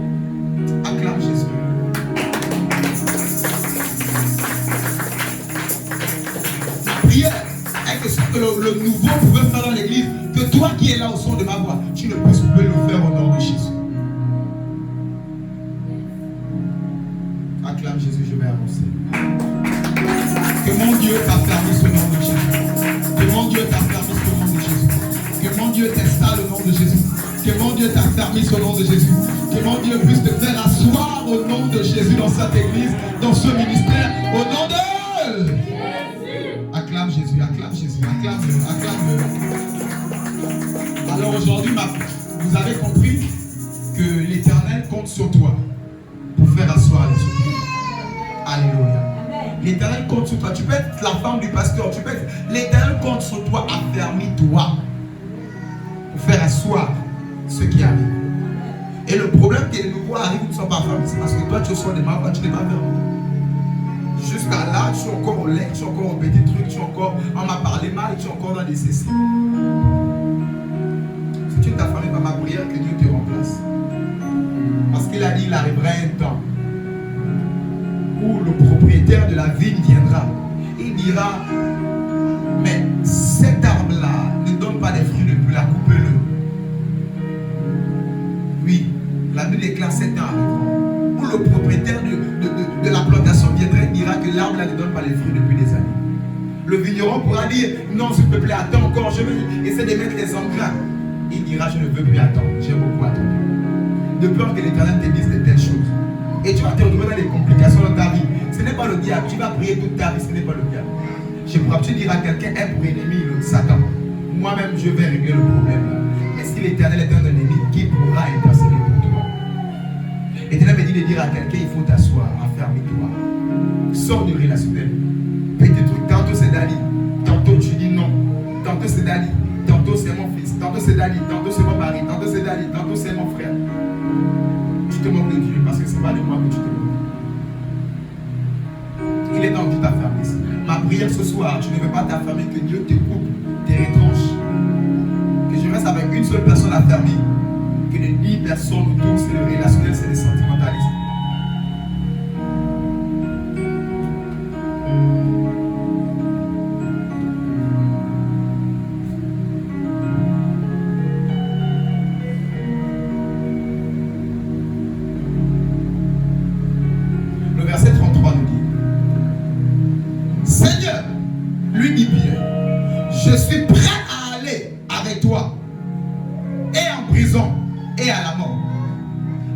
Acclame Jésus. Prière est que ce que le nouveau pouvait faire dans l'église, que toi qui es là au son de ma voix, tu ne puisses plus le faire au nom de Jésus. Acclame Jésus, je vais avancer. Que mon Dieu t'affermisse au nom de Jésus. Que mon Dieu t'affermisse au nom de Jésus. Que mon Dieu t'installe au nom de Jésus. Que mon Dieu t'affermisse au nom de Jésus. Que mon Dieu puisse te faire asseoir au nom de Jésus dans cette église, dans ce ministère, au nom de acclame Jésus, acclame Jésus, acclame-le, acclame-le. Alors aujourd'hui, vous avez compris que l'Éternel compte sur toi pour faire asseoir les autres. Alléluia. L'Éternel compte sur toi. Tu peux être la femme du pasteur, tu peux être... L'Éternel compte sur toi, affermis-toi pour faire asseoir ceux qui arrivent. Et le problème que les nouveaux arrivent, ils ne sont pas affermis, c'est parce que toi tu sois des malades, tu n'es pas affermi. Jusqu'à là, tu es encore au lait, tu es encore au petit truc, tu es encore, on m'a parlé mal, tu es encore dans des cessés. Si tu ne t'affermis pas, ma prière que Dieu te remplace. Parce qu'il a dit, il arrivera un temps où le propriétaire de la vigne viendra. Il dira, mais cet arbre-là ne donne pas des fruits depuis la coupez-le. Oui, la Bible déclare 7 ans arriveront où le propriétaire de la plantation viendrait, dira que l'arbre là ne donne pas les fruits depuis des années. Le vigneron pourra dire, non s'il te plaît, attends encore, je vais essayer de mettre les engrais. Il dira, je ne veux plus attendre, j'ai beaucoup attendu. De peur que l'Éternel te dise de telles choses. Et tu vas te retrouver dans des complications dans ta vie. Ce n'est pas le diable, tu vas prier toute ta vie, ce n'est pas le diable. Je pourrais tu dire à quelqu'un, un pour ennemi, le Satan. Moi-même, je vais régler le problème là. Mais si l'Éternel est un ennemi, qui pourra intercéder pour toi? L'Éternel me dit de dire à quelqu'un, il faut t'asseoir, affermis-toi. Sors du relationnel. Petit truc, tantôt c'est Dali, tantôt tu dis non, tantôt c'est Dali, tantôt c'est mon fils, tantôt c'est Dali, tantôt c'est mon mari, tantôt c'est Dali, tantôt c'est mon frère. Tu te moques de Dieu parce que ce n'est pas de moi que tu te moques. Il est temps que tu t'affermisses. Ma prière ce soir, tu ne veux pas t'affermir, que Dieu te coupe, te retranche. Que je reste avec une seule personne affermie, que de 10 personnes autour, c'est le relationnel, c'est le sentimentalisme. Je suis prêt à aller avec toi et en prison et à la mort.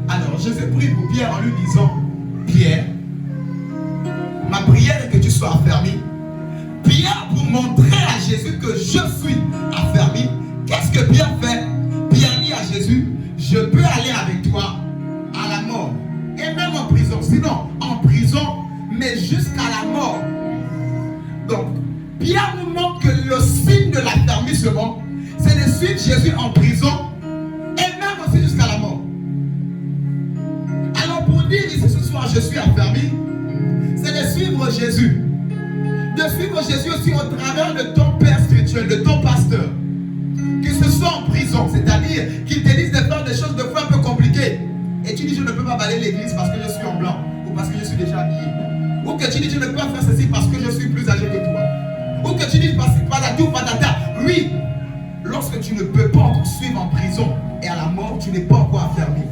Alors Jésus prie pour Pierre en lui disant, Pierre, ma prière est que tu sois affermi. Pierre, pour montrer à Jésus que je suis affermi, qu'est-ce que Pierre fait? Pierre dit à Jésus, je peux aller avec toi à la mort et même en prison. Sinon en prison, mais jusqu'à la mort. Donc Pierre nous montre que le signe de l'affermissement, c'est de suivre Jésus en prison et même aussi jusqu'à la mort. Alors pour dire ici ce soir, je suis affermi, c'est de suivre Jésus. De suivre Jésus aussi au travers de ton père spirituel, de ton pasteur. Que ce soit en prison, c'est-à-dire qu'il te dise de faire des choses de fois un peu compliquées. Et tu dis, je ne peux pas balayer l'église parce que je suis en blanc ou parce que je suis déjà habillé. Ou que tu dis, je ne peux pas faire ceci parce que je suis plus âgé que toi. Ou que tu dis patati ou patata. Oui, lorsque tu ne peux pas encore suivre en prison et à la mort, tu n'es pas encore affermi.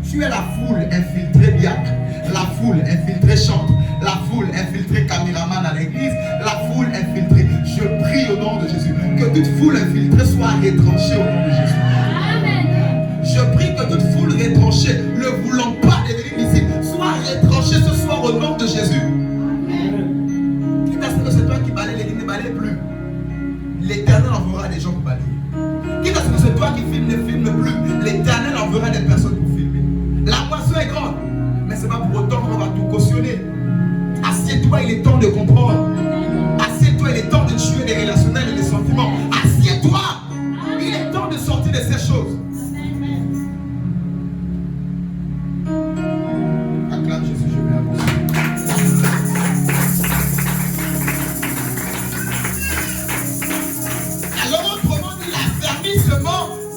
Tu es la foule infiltrée diacre, la foule infiltrée chante, la foule infiltrée caméraman à l'église, la foule infiltrée. Je prie au nom de Jésus que toute foule infiltrée soit retranchée au nom de Jésus. Amen. Je prie que toute foule retranchée, ne voulant pas devenir ici, soit retranchée ce soir au nom de Jésus. C'est toi qui balaye l'église, ne balaye plus. L'Éternel enverra des gens pour balayer. Quitte à ce que c'est toi qui filme, ne filme plus. L'Éternel enverra des personnes pour filmer. La moisson est grande, mais ce n'est pas pour autant qu'on va tout cautionner. Assieds-toi, il est temps de comprendre. Assieds-toi, il est temps de tuer les relationnels et les sentiments. Assieds-toi, il est temps de sortir de ces choses. Acclame Jésus, je vais avancer.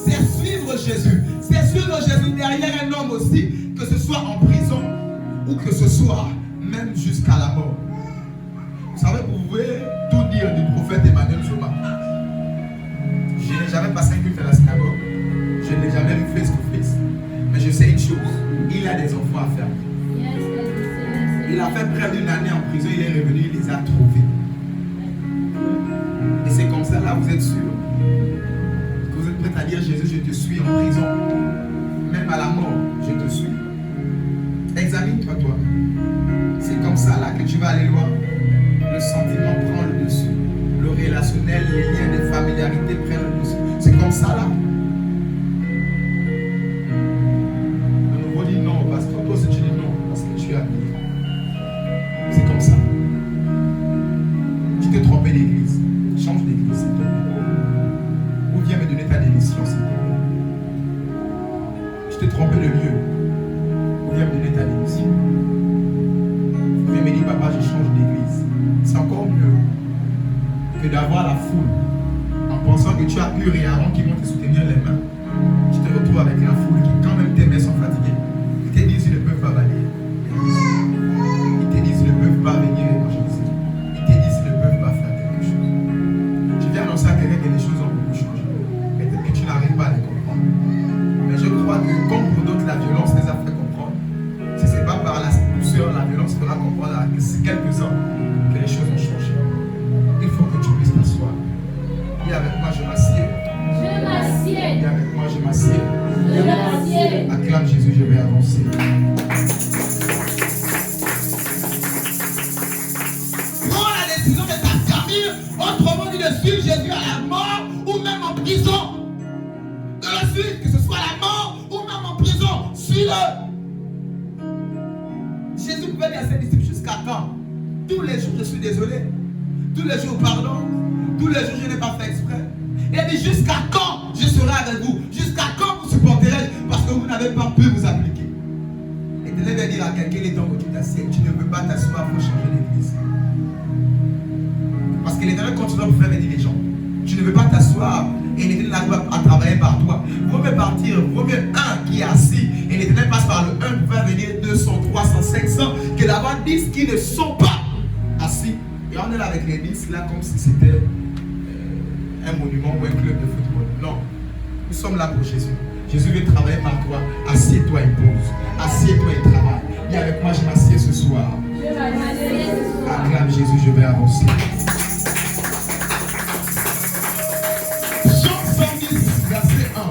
C'est suivre Jésus. C'est suivre Jésus derrière un homme aussi, que ce soit en prison ou que ce soit même jusqu'à la mort. Vous savez, vous pouvez tout dire du prophète Emmanuel Zoma. Je n'ai jamais passé un culte à la synagogue. Je n'ai jamais vu face to face. Mais je sais une chose, il a des enfants à faire. Il a fait près d'une année en prison, il est revenu, il les a trouvés. Et c'est comme ça, là, vous êtes sûr. Vous êtes prêts à dire, Jésus, je te suis en prison. Même à la mort, je te suis. Examine-toi, toi. C'est comme ça, là, que tu vas aller loin. Le sentiment prend le dessus. Le relationnel, les liens de familiarité prennent le dessus. C'est comme ça, là. De nouveau, dis non, parce que toi aussi, tu dis non, parce que tu es habillé. C'est comme ça. Tu t'es trompé d'église. Change d'église, s'il te plaît. Ou viens me donner ta démission, s'il te plaît. Je t'ai trompé de lieu. Ou viens me donner ta démission. Ou viens me dire, papa, je change d'église. C'est encore mieux que d'avoir la foule en pensant que tu as Hur et Aaron qui vont te soutenir les mains. Tu te retrouves avec la foule qui, quand même, tes mains sont fatiguées. Ils te disent, ils ne peuvent pas balayer. Ils te disent, ils ne peuvent pas venir évangéliser. Ils te disent, ils ne peuvent pas faire quelque chose. Je viens annoncer à quelqu'un que les choses ont beaucoup changé. Peut-être que tu n'arrives pas à les comprendre. Mais je crois que, comme pour d'autres, la violence les a fait comprendre. Jésus, je vais avancer. Prends la décision de t'affermir, autrement dit de suivre Jésus à la mort ou même en prison. De le suivre, que ce soit à la mort ou même en prison, suis-le. Jésus pouvait dire à ses disciples jusqu'à quand? Tous les jours je suis désolé. Tous les jours pardon. Tous les jours je n'ai pas fait exprès. Il a dit jusqu'à quand je serai avec vous? Jusqu'à quand vous supporterez? Parce que vous n'avez pas pu vous appliquer. Et tu devais dire à quelqu'un, il est temps où tu t'assieds. Tu ne peux pas t'asseoir pour changer l'église. Parce que l'Éternel continue pour faire aider les gens. Tu ne veux pas t'asseoir et l'Éternel n'arrive pas à travailler par toi. Vaut mieux partir, vaut mieux un qui est assis et l'Éternel passe par le 1 pour faire venir 200, 300, 500 que d'avoir 10 qui ne sont pas assis. Et on est là avec les 10 là comme si c'était un monument ou un club de football. Non, nous sommes là pour Jésus. Jésus veut travailler par toi. Assieds-toi et pose. Assieds-toi et travaille. Et avec moi, je m'assieds ce soir. Acclame Jésus, je vais avancer. Psaume 110, verset 1.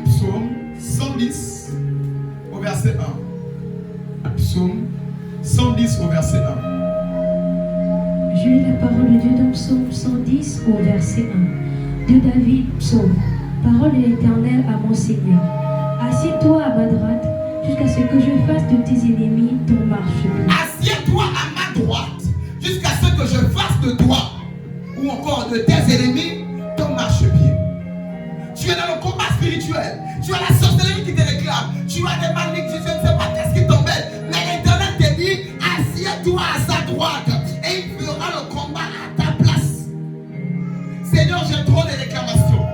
Psaume 110, au verset 1. Psaume 110, au verset 1. Je lis la parole de Dieu dans Psaume 110 au verset 1. De David, psaume. Parole de l'Éternel à mon Seigneur. Assieds-toi à ma droite jusqu'à ce que je fasse de tes ennemis ton marchepied. Assieds-toi à ma droite jusqu'à ce que je fasse de toi ou encore de tes ennemis ton marchepied. Tu es dans le combat spirituel. Tu as la sorcellerie qui te réclame. Tu as des malédictions, je ne sais pas qu'est-ce qui t'embête. Mais l'Éternel te dit, assieds-toi à sa droite et il fera le combat à ta place. Seigneur, j'ai trop de réclamations.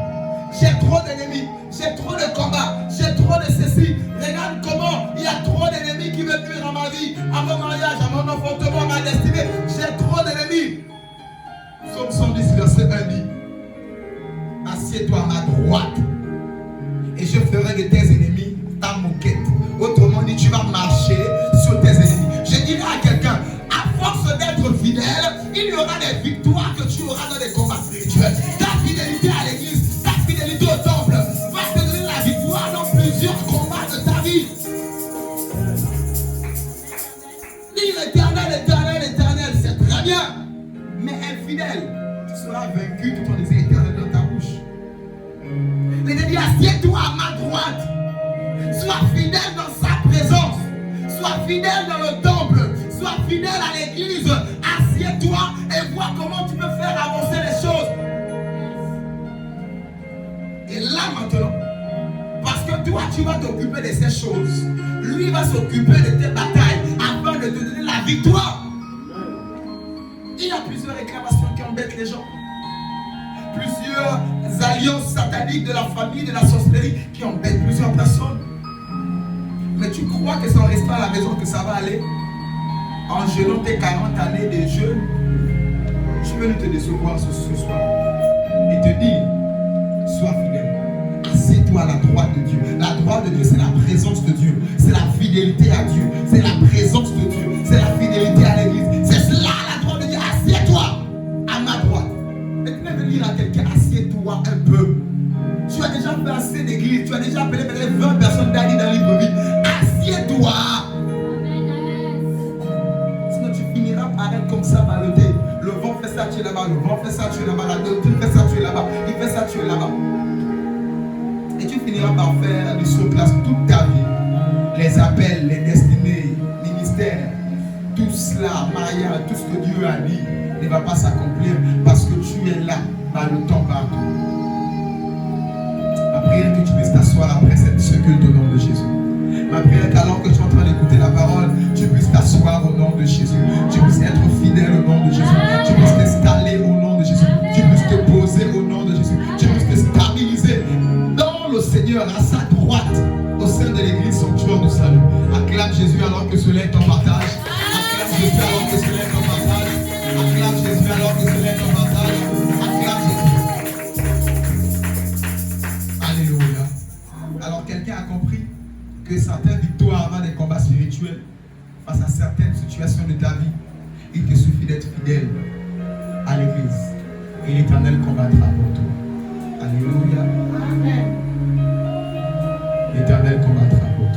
J'ai trop d'ennemis. J'ai trop de combats. J'ai trop de ceci. Regarde comment il y a trop d'ennemis qui veulent nuire à ma vie, à mon mariage, à mon enfantement, à ma destinée. J'ai trop d'ennemis. Psaume 110, verset 1 dit, assieds-toi à ma droite et je ferai de tes ennemis ta moquette. Autrement dit, tu vas marcher sur tes ennemis. Je dirais à quelqu'un, à force d'être fidèle, il y aura des victoires que tu auras dans les combats spirituels. Ta fidélité à l'église, ta fidélité au temple va te donner la victoire dans plusieurs combats de ta vie. Dis l'éternel, éternel, éternel, c'est très bien. Mais infidèle, tu seras vaincu tout en disant éternel dans ta bouche. Il te dit, assieds-toi à ma droite. Sois fidèle dans sa présence. Sois fidèle dans le temple. Sois fidèle à l'église. Assieds-toi et vois comment tu peux faire avancer les choses. Et là maintenant, parce que toi tu vas t'occuper de ces choses, lui va s'occuper de tes batailles afin de te donner la victoire. Il y a plusieurs réclamations qui embêtent les gens. Plusieurs alliances sataniques de la famille, de la sorcellerie qui embêtent plusieurs personnes. Mais tu crois que c'est en restant à la maison que ça va aller? En jeûnant tes 40 années de jeûne, je veux te décevoir ce soir et te dire, sois fidèle. Assieds-toi à la droite de Dieu. La droite de Dieu, c'est la présence de Dieu. C'est la fidélité à Dieu. C'est la présence de Dieu. C'est la fidélité à l'église. C'est cela la droite de Dieu. Assieds-toi à ma droite. Et tu peux dire à quelqu'un, assieds-toi un peu. Tu as déjà fait assez d'église. Tu as déjà appelé peut-être 20 personnes d'aller dans Libreville. Assieds-toi. Sinon tu finiras par être comme ça, ballotté. Le vent fait ça, tu es là-bas. Le vent fait ça, tu es là-bas. La doctrine fait ça, tu es là-bas. Il fait ça, tu es là-bas. Et tu finiras par faire du surplace toute ta vie. Les appels, les destinées, ministères, tout cela, mariage, tout ce que Dieu a dit ne va pas s'accomplir parce que tu es là, dans le temps partout. Ma prière est que tu puisses t'asseoir après ce culte au nom de Jésus. Ma prière est qu'alors que tu es en train d'écouter la parole, tu puisses t'asseoir au nom de Jésus. Tu puisses être fidèle au nom de Jésus. Tu puisses t'installer au nom de Jésus. Tu puisses te poser au nom de Jésus. Tu puisses te stabiliser dans le Seigneur, à sa droite, au sein de l'église sanctuaire du salut. Acclame Jésus alors que cela est en partage. Acclame Jésus alors que cela est en partage. Acclame Jésus alors que cela est en partage. Acclame Jésus. Alléluia. Alors quelqu'un a compris que certaines victoires avant des combats spirituels, face à certaines situations de ta vie, il te suffit d'être fidèle à l'église. Et l'Éternel combattra pour toi. Alléluia. Amen. L'Éternel combattra pour toi.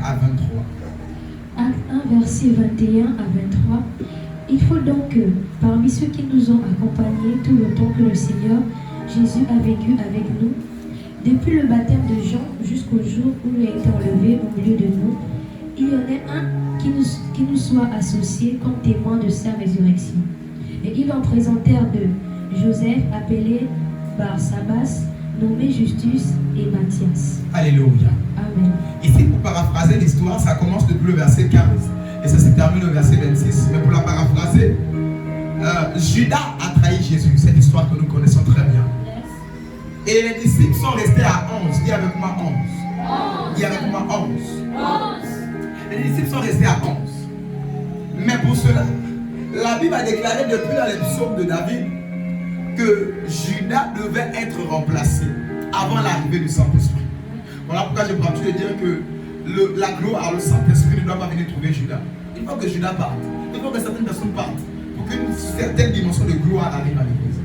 à 23. Acte 1, verset 21 à 23. Il faut donc que, parmi ceux qui nous ont accompagnés tout le temps que le Seigneur Jésus a vécu avec nous, depuis le baptême de Jean jusqu'au jour où il a été enlevé au milieu de nous, il y en ait un qui nous soit associé comme témoin de sa résurrection. Et ils en présentèrent deux, Joseph, appelé Barsabas, nommé Justus, et Matthias. Alléluia. Amen. Ici, pour paraphraser l'histoire, ça commence depuis le verset 15 et ça se termine au verset 26. Mais pour la paraphraser, Judas a trahi Jésus. C'est l'histoire que nous connaissons très bien. Et les disciples sont restés à 11. Dis avec moi 11. Dis avec moi 11. Les disciples sont restés à 11. Mais pour cela, la Bible a déclaré depuis dans les psaumes de David que Judas devait être remplacé avant l'arrivée du Saint-Esprit. Voilà pourquoi j'ai l'habitude de dire que la gloire, le Saint-Esprit ne doit pas venir trouver Judas. Il faut que Judas parte. Il faut que certaines personnes partent pour qu'une certaine dimension de gloire arrive à l'église.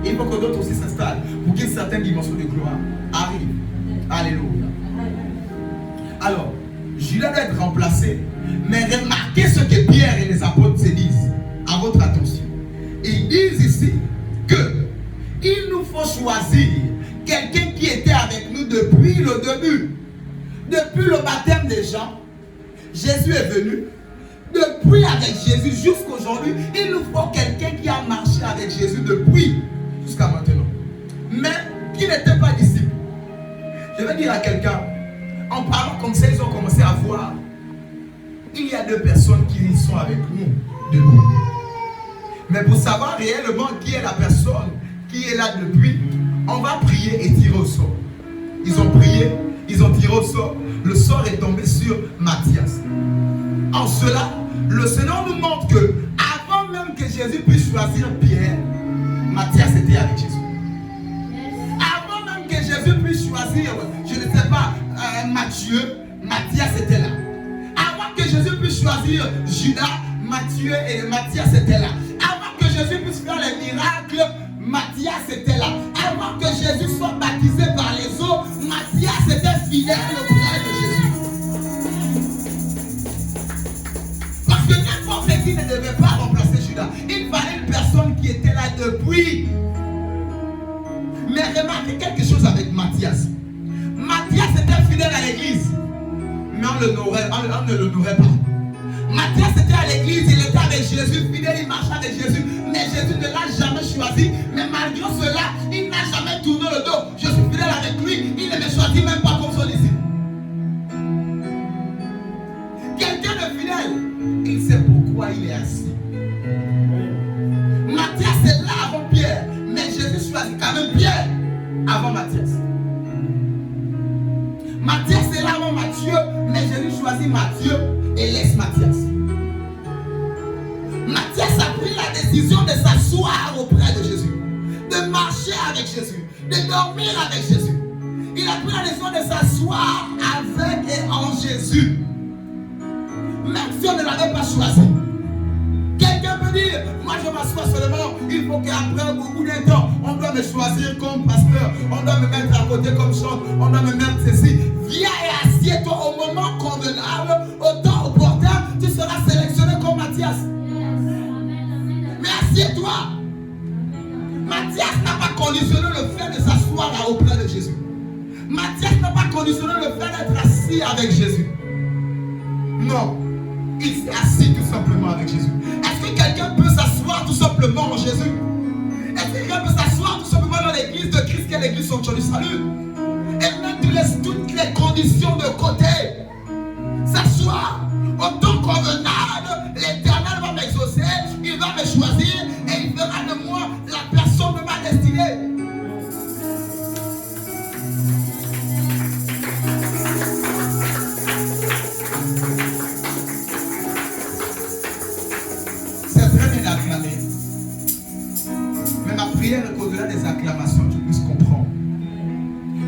Il faut que d'autres aussi s'installent pour qu'une certaine dimension de gloire arrive. Alléluia. Alors, Judas doit être remplacé, mais remarquez ce que Pierre et les apôtres se disent. À votre attention. Ils disent ici que il nous faut choisir quelqu'un qui était avec nous depuis le début. Depuis le baptême des gens, Jésus est venu. Depuis avec Jésus jusqu'aujourd'hui, il nous faut quelqu'un qui a marché avec Jésus depuis jusqu'à maintenant. Mais qui n'était pas disciple. Je vais dire à quelqu'un, en parlant comme ça, ils ont commencé à voir. Il y a deux personnes qui sont avec nous depuis. Mais pour savoir réellement qui est la personne qui est là depuis, on va prier et tirer au sort. Ils ont prié, ils ont tiré au sort. Le sort est tombé sur Matthias. En cela, le Seigneur nous montre que avant même que Jésus puisse choisir Pierre, Matthias était avec Jésus. Avant même que Jésus puisse choisir, je ne sais pas, Matthieu, Matthias était là. Avant que Jésus puisse choisir Judas, Matthieu et Matthias étaient là. Avant que Jésus puisse faire les miracles, Matthias était là. Avant que Jésus soit baptisé par les eaux, Matthias était fidèle auprès de Jésus. Parce que n'importe qui ne devait pas remplacer Judas. Il fallait une personne qui était là depuis. Mais remarquez quelque chose avec Matthias. Matthias était fidèle à l'église, mais on ne l'honorait pas. Matthias était à l'église, il était avec Jésus, fidèle, il marchait avec Jésus, mais Jésus ne l'a jamais choisi. Mais malgré cela, il n'a jamais tourné le dos. Je suis fidèle avec lui, il ne me choisit même pas comme son disciple. Quelqu'un de fidèle, il sait pourquoi il est assis. Matthias est là avant Pierre, mais Jésus choisit quand même Pierre avant Matthias. Matthias est là avant Matthieu, mais Jésus choisit Matthieu et laisse Matthias. Matthias a pris la décision de s'asseoir auprès de Jésus, de marcher avec Jésus, de dormir avec Jésus. Il a pris la décision de s'asseoir avec et en Jésus, même si on ne l'avait pas choisi. Quelqu'un peut dire, moi je m'assois seulement, il faut qu'après beaucoup de temps, on doit me choisir comme pasteur, on doit me mettre à côté comme chante, on doit me mettre ceci. Viens et assieds-toi au moment convenable, au temps opportun, tu seras sélectionné comme Matthias. Mais assieds-toi. Matthias n'a pas conditionné le fait de s'asseoir auprès de Jésus. Matthias n'a pas conditionné le fait d'être assis avec Jésus. Non. Il s'est assis tout simplement avec Jésus. Est-ce que quelqu'un peut s'asseoir tout simplement en Jésus? Est-ce que quelqu'un peut s'asseoir tout simplement dans l'église de Christ, qui est l'église Sanctuaire du Salut, et même tu laisses toutes les conditions de côté? S'asseoir au temps convenable, l'Éternel va m'exaucer, il va me choisir et il fera de moi la personne de ma destinée. Mais ma prière est qu'au-delà des acclamations, tu puisses comprendre.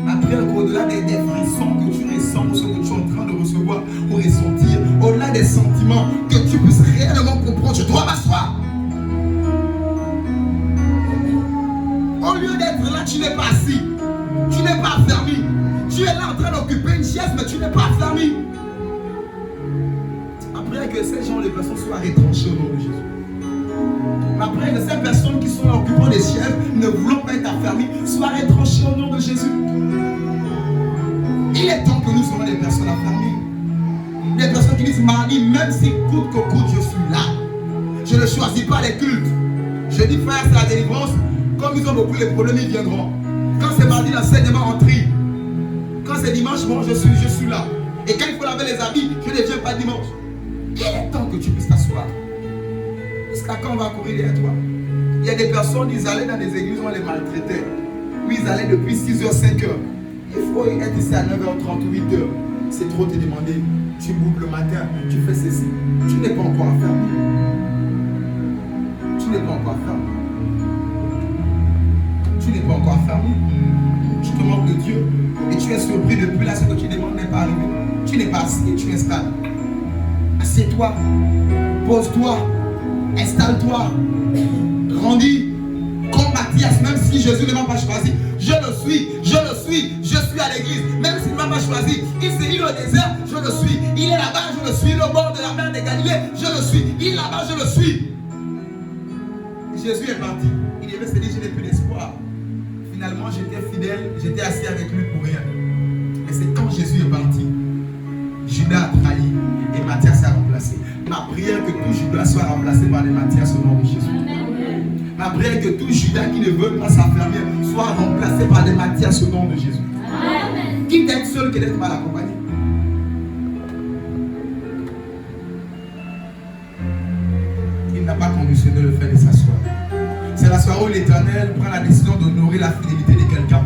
Ma prière est qu'au-delà des frissons que tu ressens ou ce que tu es en train de recevoir ou ressentir, au-delà des sentiments, que tu puisses réellement comprendre. Je dois m'asseoir. Au lieu d'être là, tu n'es pas assis. Tu n'es pas affermi. Tu es là en train d'occuper une chaise, mais tu n'es pas affermi. que ces gens, les personnes soient retranchées au nom de Jésus. Ma prière que ces personnes qui sont occupant des sièges, ne voulant pas être affermies, soient retranchées au nom de Jésus. Il est temps que nous soyons des personnes affermies. Des personnes qui disent, mardi, même si coûte que coûte, je suis là. Je ne choisis pas les cultes. Je dis, frère, c'est la délivrance. Comme ils ont beaucoup de problèmes, ils viendront. Quand c'est mardi, l'enseignement en tri. Quand c'est dimanche, bon, je suis là. Et quand il faut laver les habits, je ne viens pas dimanche. Il est temps que tu puisses t'asseoir. Jusqu'à quand on va courir derrière toi? Il y a des personnes, ils allaient dans des églises, on les maltraitait. Oui, ils allaient depuis 6h, 5h. Il faut être ici à 9h30, 8h. C'est trop te demander. Tu boucles le matin, tu fais ceci. Tu n'es pas encore affermi. Tu n'es pas encore affermi. Tu n'es pas encore affermi. Tu te manques de Dieu. Et tu es surpris depuis là, ce que tu demandes n'est pas arrivé. Tu n'es pas assis, tu installes. Assieds-toi. Pose-toi. Installe-toi. Grandis. Comme Matthias, même si Jésus ne m'a pas choisi, je le suis à l'église. Même s'il ne m'a pas choisi, il s'est mis au désert, je le suis. Il est là-bas, je le suis. Au bord de la mer de Galilée, je le suis. Il est là-bas, je le suis. Jésus est parti. Il devait se dire, je n'ai plus d'espoir. Finalement, j'étais fidèle, j'étais assis avec lui pour rien. Mais c'est quand Jésus est parti, Judas a trahi et Matthias a remplacé. Ma prière que tout Judas soit remplacé par des Matthias au nom de Jésus. Ma prière que tout Judas qui ne veut pas s'affermir soit remplacé par des Matthias au nom de Jésus. Amen. Quitte d'être seul que d'être mal accompagné. Il n'a pas conditionné le fait de s'asseoir. C'est la soirée où l'Éternel prend la décision d'honorer la fidélité de quelqu'un.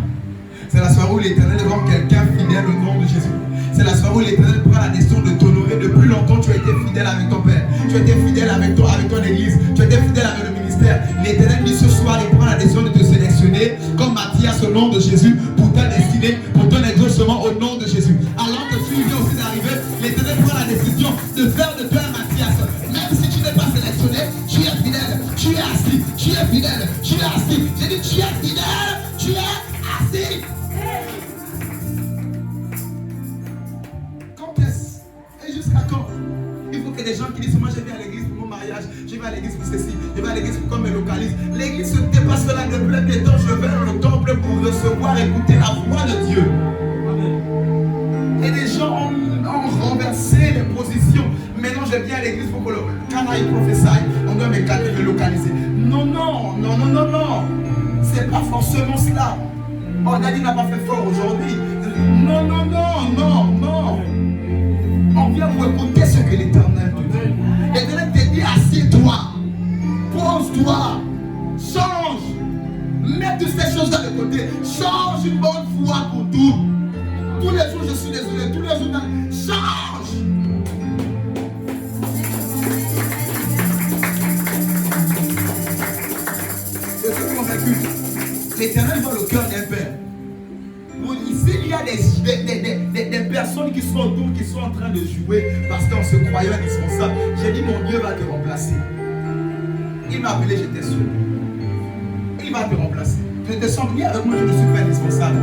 C'est la soirée où l'Éternel rend quelqu'un fidèle au nom de Jésus. C'est la soirée où l'Éternel prend la décision de t'honorer. Depuis longtemps, tu as été fidèle avec ton Père. Tu as été fidèle avec ton église. Tu as été fidèle avec le ministère. L'Éternel dit ce soir, il prend la décision de te sélectionner comme Matthias au nom de Jésus pour ta destinée, pour ton exaucement au nom de Jésus. Alors que tu viens aussi d'arriver, l'Éternel prend la décision de faire de toi un Matthias. Même si tu n'es pas sélectionné, tu es fidèle. Tu es assis. Tu es fidèle. Tu es assis. J'ai dit tu es fidèle. Tu es assis. Jusqu'à quand? Il faut que des gens qui disent moi je vais à l'église pour mon mariage, je vais à l'église pour ceci, je vais à l'église pour qu'on me localise. L'église se dépasse là de plein de temps. Je vais dans le temple pour recevoir, écouter la voix de Dieu. Et des gens ont renversé les positions. Maintenant je viens à l'église pour que quand il prophétie, on doit me localiser. Non, non, non, non, non, non. C'est pas forcément cela. Oh, Dani n'a pas fait fort aujourd'hui. Non, non, non, non, non. On vient pour écouter ce que l'Éternel te dit. L'Éternel te dit, assieds-toi, pose-toi, change, mets toutes ces choses de côté, change une bonne fois pour tout. Tous les jours, je suis désolé, tous les jours, change. Je suis convaincu, l'Éternel voit le cœur d'un père. Ici, il y a des personnes qui sont autour, qui sont en train de jouer parce qu'on se croyait indispensable. J'ai dit, mon Dieu va te remplacer. Il m'a appelé, j'étais seul. Il va te remplacer. Je te sens bien avec moi, je ne suis pas indispensable.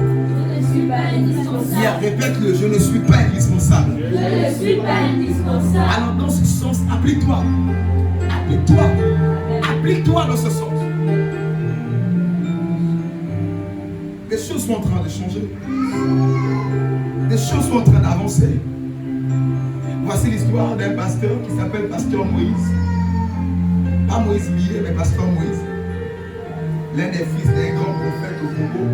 Je ne suis pas indispensable. Bien, répète-le, je ne suis pas indispensable. Je ne suis pas indispensable. Alors, dans ce sens, applique-toi. Applique-toi. Applique-toi dans ce sens. Des choses sont en train de changer. Des choses sont en train d'avancer. Voici l'histoire d'un pasteur qui s'appelle Pasteur Moïse. Pas Moïse Millet, mais Pasteur Moïse. L'un des fils d'un grand prophète au Congo.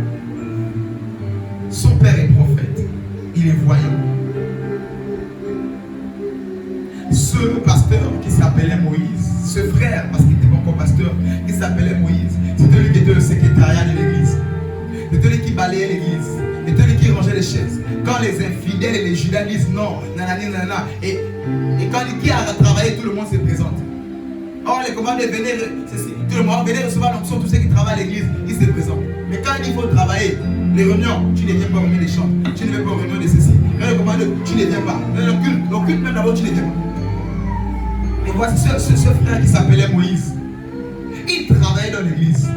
Son père est prophète. Il est voyant. Ce pasteur qui s'appelait Moïse, ce frère, parce qu'il n'était pas encore pasteur, qui s'appelait Moïse, c'était lui qui était le secrétariat de l'église. C'était lui qui balayait l'église. C'était lui qui rangeait les chaises. Quand les infidèles et les judas disent non, nanani, nanana, et quand qui a travaillé, tout le monde se présente. Or, les commandes venaient, tout le monde venait recevoir l'onction, tous ceux qui travaillent à l'église, ils se présentent. Mais quand il faut travailler, les réunions, tu ne viens pas aux réunions des chants, tu ne viens pas aux réunions de ceci. Les commandes, tu ne viens pas. Le culte même d'abord, tu ne viens pas. Et voici ce frère qui s'appelait Moïse. Il travaillait dans l'église.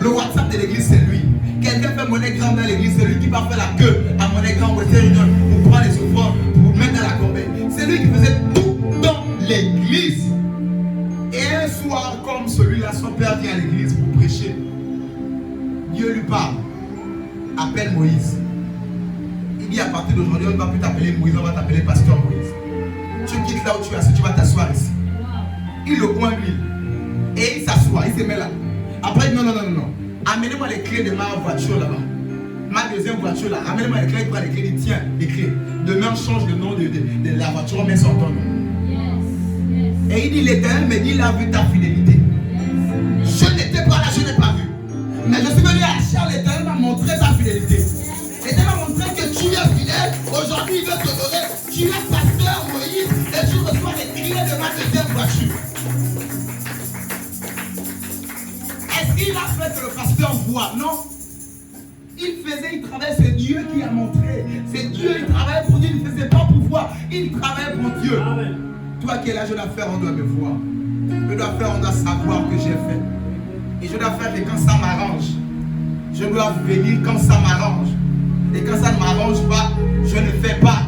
Le WhatsApp de l'église, c'est lui. Quelqu'un fait monnaie grande dans l'église, c'est lui qui va faire la queue à monnaie grande pour faire une pour prendre les offrandes, pour mettre dans la corbeille. C'est lui qui faisait tout dans l'église. dit à partir d'aujourd'hui, on ne va plus t'appeler Moïse, on va t'appeler Pasteur Moïse. Tu quittes là où tu es assis, tu vas t'asseoir ici. Il le coin l'huile. Et il s'assoit, il se met là. Après, il dit non. Amenez-moi les clés de ma voiture là-bas. Ma deuxième voiture là. Amenez-moi les clés, il prend les clés, il dit tiens, les clés. Demain, on change le nom de la voiture, on met son ton nom. Et il dit l'Éternel me dit, il a vu ta fidélité. Je n'étais pas là, je n'ai pas vu. Mais je suis venu à la chair, l'Éternel m'a montré ta fidélité. L'Éternel m'a montré que tu es fidèle. Aujourd'hui, il veut te donner. Tu es pasteur Moïse et tu reçois les clés de ma deuxième voiture. Est-ce qu'il a fait que le pasteur voit? Non. Il travaillait, c'est Dieu qui a montré. C'est Dieu, il travaillait pour Dieu, il ne faisait pas pour voir. Il travaillait pour Dieu. Amen. Toi qui es là, je dois faire, on doit me voir. Je dois faire, on doit savoir que j'ai fait. Et je dois faire que quand ça m'arrange, je dois venir quand ça m'arrange. Et quand ça ne m'arrange pas, je ne fais pas.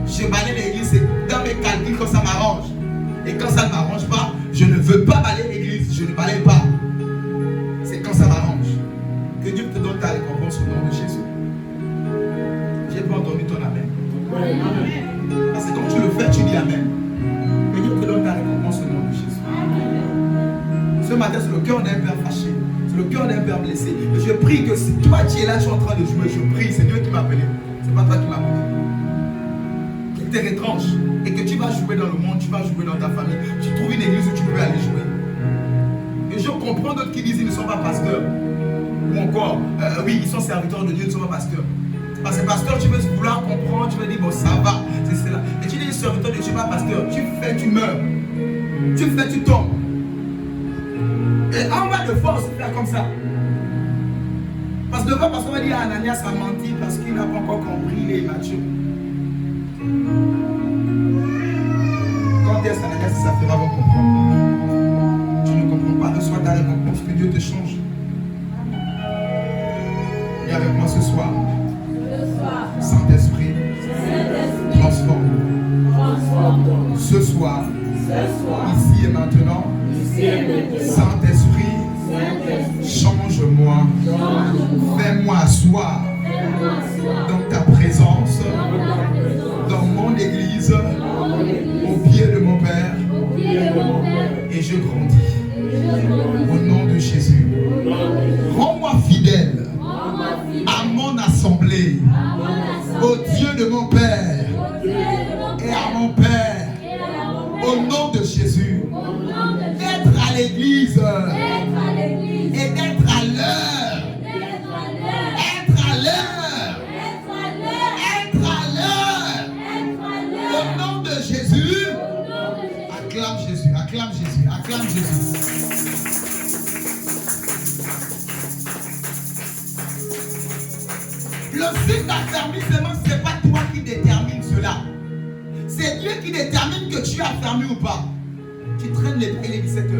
Je balaye l'église, c'est dans mes calculs quand ça m'arrange. Et quand ça ne m'arrange pas, je ne veux pas balayer l'église, je ne balaye pas. C'est quand ça m'arrange. Que Dieu te donne ta récompense au nom de Jésus. J'ai pas entendu ton amen. Amen. Parce que quand tu le fais, tu dis amen. Que Dieu te donne ta récompense au nom de Jésus. Amen. Ce matin, c'est le cœur d'un père fâché. C'est le cœur d'un père blessé. Et je prie que si toi tu es là, tu es en train de jouer, je prie, c'est Dieu qui m'a appelé. C'est pas toi qui m'as appelé. Qu'il te retranche et que tu vas jouer dans le monde, tu vas jouer dans ta famille. Tu trouves une église où tu peux aller jouer. Et je comprends d'autres qui disent qu'ils ne sont pas pasteurs. Ou encore, oui, ils sont serviteurs de Dieu, ils ne sont pas pasteurs. Parce que pasteur, tu veux vouloir comprendre, tu veux dire, bon, ça va, c'est cela. Et tu dis, serviteur de Dieu, pas pasteur. Tu fais, tu meurs. Tu fais, tu tombes. Et en bas de force, faire comme ça. Parce que devant, parce qu'on va dire, Ananias a menti parce qu'il n'a pas encore compris, il est immature. Quand est-ce qu'Ananias ça fera avant comprendre? Tu ne comprends pas, reçois ta récompense, que Dieu te change. Et avec moi ce soir, Saint-Esprit, transforme-nous. Ce soir, ici et maintenant, Saint-Esprit, change-moi, fais-moi asseoir dans ta présence, dans mon église, au pied de mon Père, et je grandis. Au nom de Jésus, rends-moi fidèle à mon assemblée, au Dieu de mon Père et à mon Père, au nom de Jésus. Être à l'église et d'être à l'heure. Être à l'heure. Être à l'heure. Au nom de Jésus. Acclame Jésus, acclame Jésus, acclame Jésus. Le signe d'affermissement, ce n'est pas toi qui détermine cela. C'est Dieu qui détermine que tu es affermi ou pas. Tu traînes les pas, il est 17h.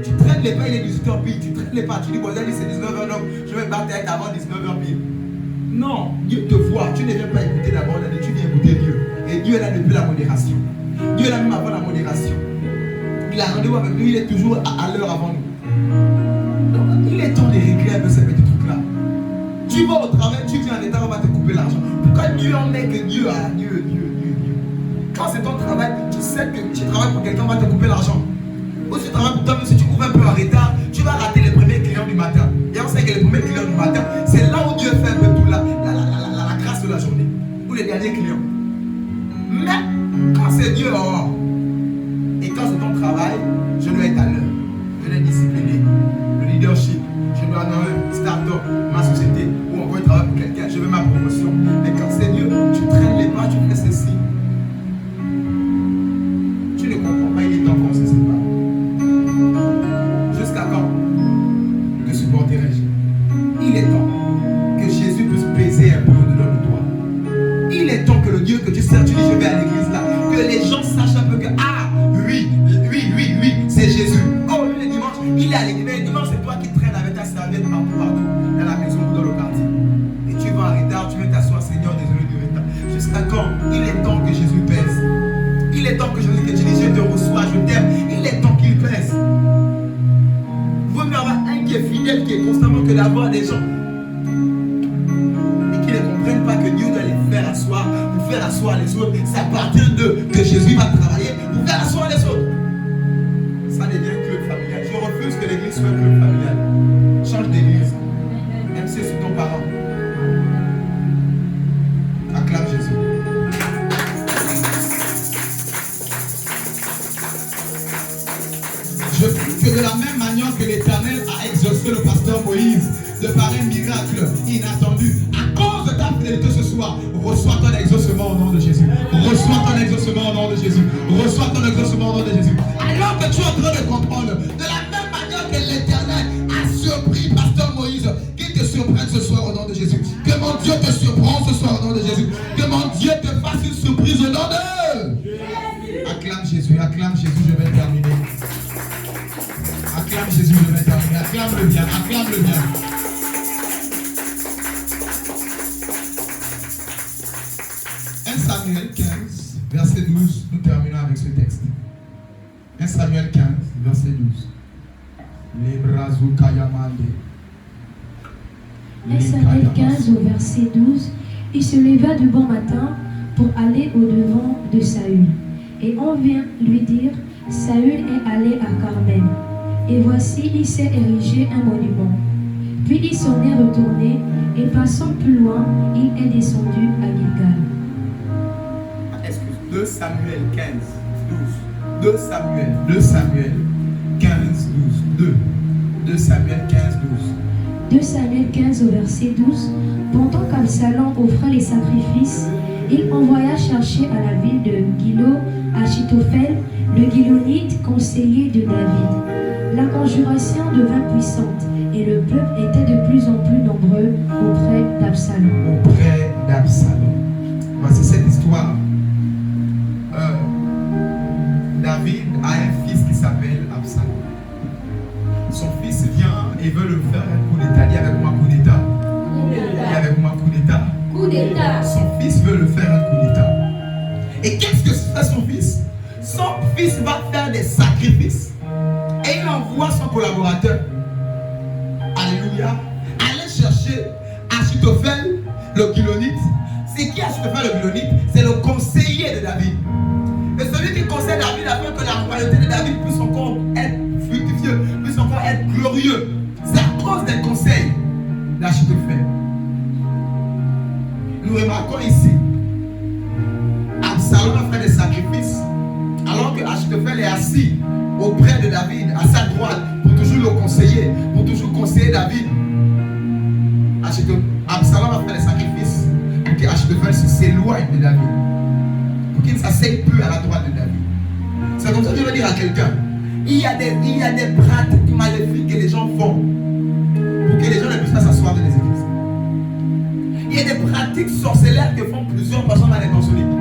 Tu traînes les pas, il est 18h pile. Tu traînes les pas, tu dis, bon, c'est 19h, donc je vais battre avec avant 19h pile. Non, Dieu te voit. Tu ne viens pas écouter d'abord, tu viens écouter Dieu. Et Dieu est là depuis la modération. Dieu est là même avant la modération. Il a rendez-vous avec nous, il est toujours à l'heure avant nous. Donc, il est temps de régler un peu ces petits trucs-là. Tu vas au travail, tu viens en état, on va te couper l'argent. Pourquoi Dieu en est que Dieu a Dieu. Quand c'est ton travail, tu sais que tu travailles pour quelqu'un, on va te couper l'argent. Ou si tu travailles pour toi, même si tu couvres un peu en retard, tu vas rater les premiers clients du matin. Et on sait que les premiers clients du matin, c'est là où Dieu fait un peu tout la grâce de la journée. Ou les derniers clients. Mais quand c'est Dieu, et quand c'est ton travail, je dois être à l'heure. Je dois être discipliné. Le leadership, je dois dans un start-up, ma société, ou encore je travaille pour quelqu'un, je veux ma promotion. Mais quand c'est Dieu, tu traînes les pas, tu fais ceci. Tu ne comprends pas, il est temps qu'on se sépare. Jusqu'à quand te supporterai-je? Il est temps que Jésus puisse peser un peu au-dedans de toi. Il est temps que le Dieu que tu sers, tu dis je vais à l'église là, que les gens sachent un peu que oui, c'est Jésus. Oh, lui le dimanche, il est à l'église. Mais le dimanche, c'est toi qui traînes avec ta serviette partout, dans la maison ou dans le quartier. Et tu vas en retard, tu viens t'asseoir, Seigneur, désolé du retard. Jusqu'à quand? Il est temps que Jésus pèse. Il est temps que Jésus que tu dis, je te reçois, je t'aime. Il est temps qu'il pèse. Vaut mieux avoir un qui est fidèle, qui est constamment, que d'avoir des gens et qui ne comprennent pas que Dieu doit les faire faire asseoir les autres. C'est à partir d'eux que Jésus va travailler pour faire asseoir les autres. Ça devient un club familial. Je refuse que l'église soit un club familial. Change d'église. MC sur ton parent. Acclame Jésus. Je prie que de la même manière que l'Éternel a exaucé le pasteur Moïse de par un miracle inattendu, à cause de ta fidélité ce soir, reçois ton exaucement au nom de Jésus. Reçois ton exaucement au nom de Jésus. Reçois ton exaucement au nom de Jésus. Alors que tu es en train de comprendre, de la même manière que l'Éternel a surpris pasteur Moïse, qu'il te surprenne ce soir au nom de Jésus. Que mon Dieu te surprenne ce soir au nom de Jésus. Que mon Dieu te fasse une surprise au nom de Jésus. Acclame Jésus, je vais terminer. Acclame Jésus, je vais terminer. Acclame-le bien, acclame-le bien. Samuel 15, verset 12, nous terminons avec ce texte. 1 Samuel 15, verset 12. 1 Samuel 15 au verset 12. Il se leva de bon matin pour aller au-devant de Saül. Et on vient lui dire, Saül est allé à Carmel. Et voici, il s'est érigé un monument. Puis il s'en est retourné, et passant plus loin, il est descendu à Gilgal. 2 Samuel 15, 12. 2 Samuel 15, 12. 2 Samuel 15, 12. 2 Samuel 15 au verset 12. Pendant qu'Absalom offrait les sacrifices, il envoya chercher à la ville de Gilo Achitophel, le Gilonite, conseiller de David. La conjuration devint puissante et le peuple était de plus en plus nombreux auprès d'Absalom. Voici cette histoire. David a un fils qui s'appelle Absalom. Son fils vient et veut le faire un coup d'état. Dis avec moi coup d'état. Dis avec moi coup d'état. Coup d'état. Son fils veut le faire un coup d'état. Et qu'est-ce que fait son fils? Son fils va faire des sacrifices. Et il envoie son collaborateur. Alléluia. Aller chercher Achitophel, le Gilonite. C'est qui Achitophel, le Gilonite? C'est le conseiller de David. Et celui qui conseille David afin que la royauté de David puisse encore être fructueuse, puisse encore être glorieux. C'est à cause des conseils d'Achitophel. Nous remarquons ici, Absalom a fait des sacrifices, alors que Achitophel est assis auprès de David, à sa droite, pour toujours le conseiller, pour toujours conseiller David. Absalom a fait des sacrifices pour que Achitophel s'éloigne de David, pour qu'il ne s'asseye plus à la droite de David. C'est comme ça que je veux dire à quelqu'un, il y a des pratiques maléfiques que les gens font pour que les gens ne puissent pas s'asseoir dans les églises. Il y a des pratiques sorcellaires que font plusieurs personnes dans les consolides.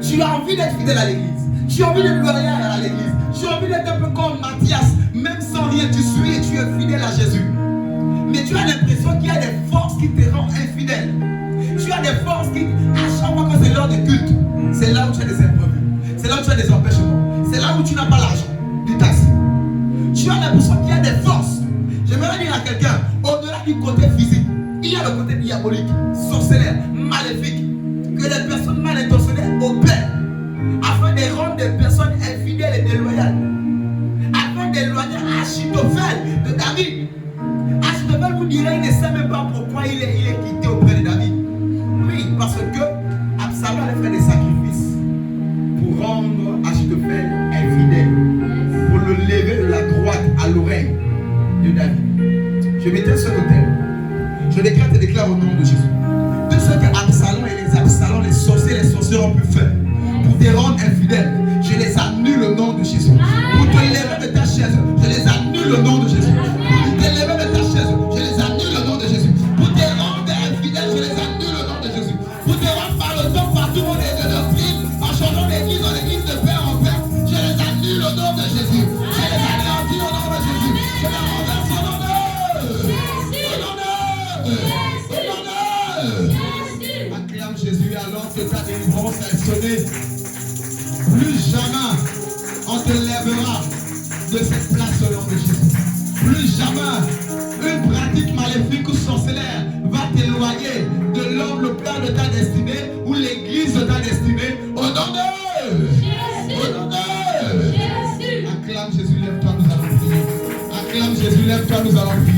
Tu as envie d'être fidèle à l'église, tu as envie de gloire à l'église, tu as envie d'être un peu comme Matthias, même sans rien tu suis et tu es fidèle à Jésus. Mais tu as l'impression qu'il y a des forces qui te rendent infidèle. Tu as des forces qui, à chaque fois que c'est l'heure de culte, c'est là où tu as des imprévus, c'est là où tu as des empêchements, c'est là où tu n'as pas l'argent du taxi. Tu as l'impression qu'il y a des forces. J'aimerais dire à quelqu'un, au-delà du côté physique, il y a le côté diabolique, sorcellaire, maléfique, que les personnes mal intentionnées opèrent afin de rendre des personnes infidèles et déloyales, afin d'éloigner Achitophel de David. Achitophel vous dirait, il ne sait même pas pourquoi il est quitté auprès de David. Oui, parce que Absalom a fait des sacrifices pour rendre Achitophel infidèle, pour le lever de la droite à l'oreille de David. Je m'étais sur l'autel. Je déclare et déclare au nom de Jésus. Tout ce que Absalom et les Absalom, les sorciers ont pu faire pour te rendre infidèle, je les annule au nom de Jésus. Pour te lever de ta chaise, je les annule au nom de Jésus. Pour te lever de ta chaise, je les annule au nom de Jésus. Pour te rendre infidèle, je les annule au nom de Jésus. Pour te rendre par le temps partout où on est de doctrine, en changeant d'église en église, de père en père, je les annule au nom de Jésus. Je les anéantis au nom de Jésus. Je les renverse au nom de Acclame Jésus alors que ta délivrance est sonnée. Plus jamais on te lèvera de cette place au nom de Jésus. Plus jamais une pratique maléfique ou sorcellaire va t'éloigner éloigner de l'homme le plan de ta destinée ou l'église de ta destinée. Au nom de Jésus. Au nom de Jésus. Acclame Jésus, lève-toi, nous allons prier. Acclame Jésus, lève-toi, nous allons prier.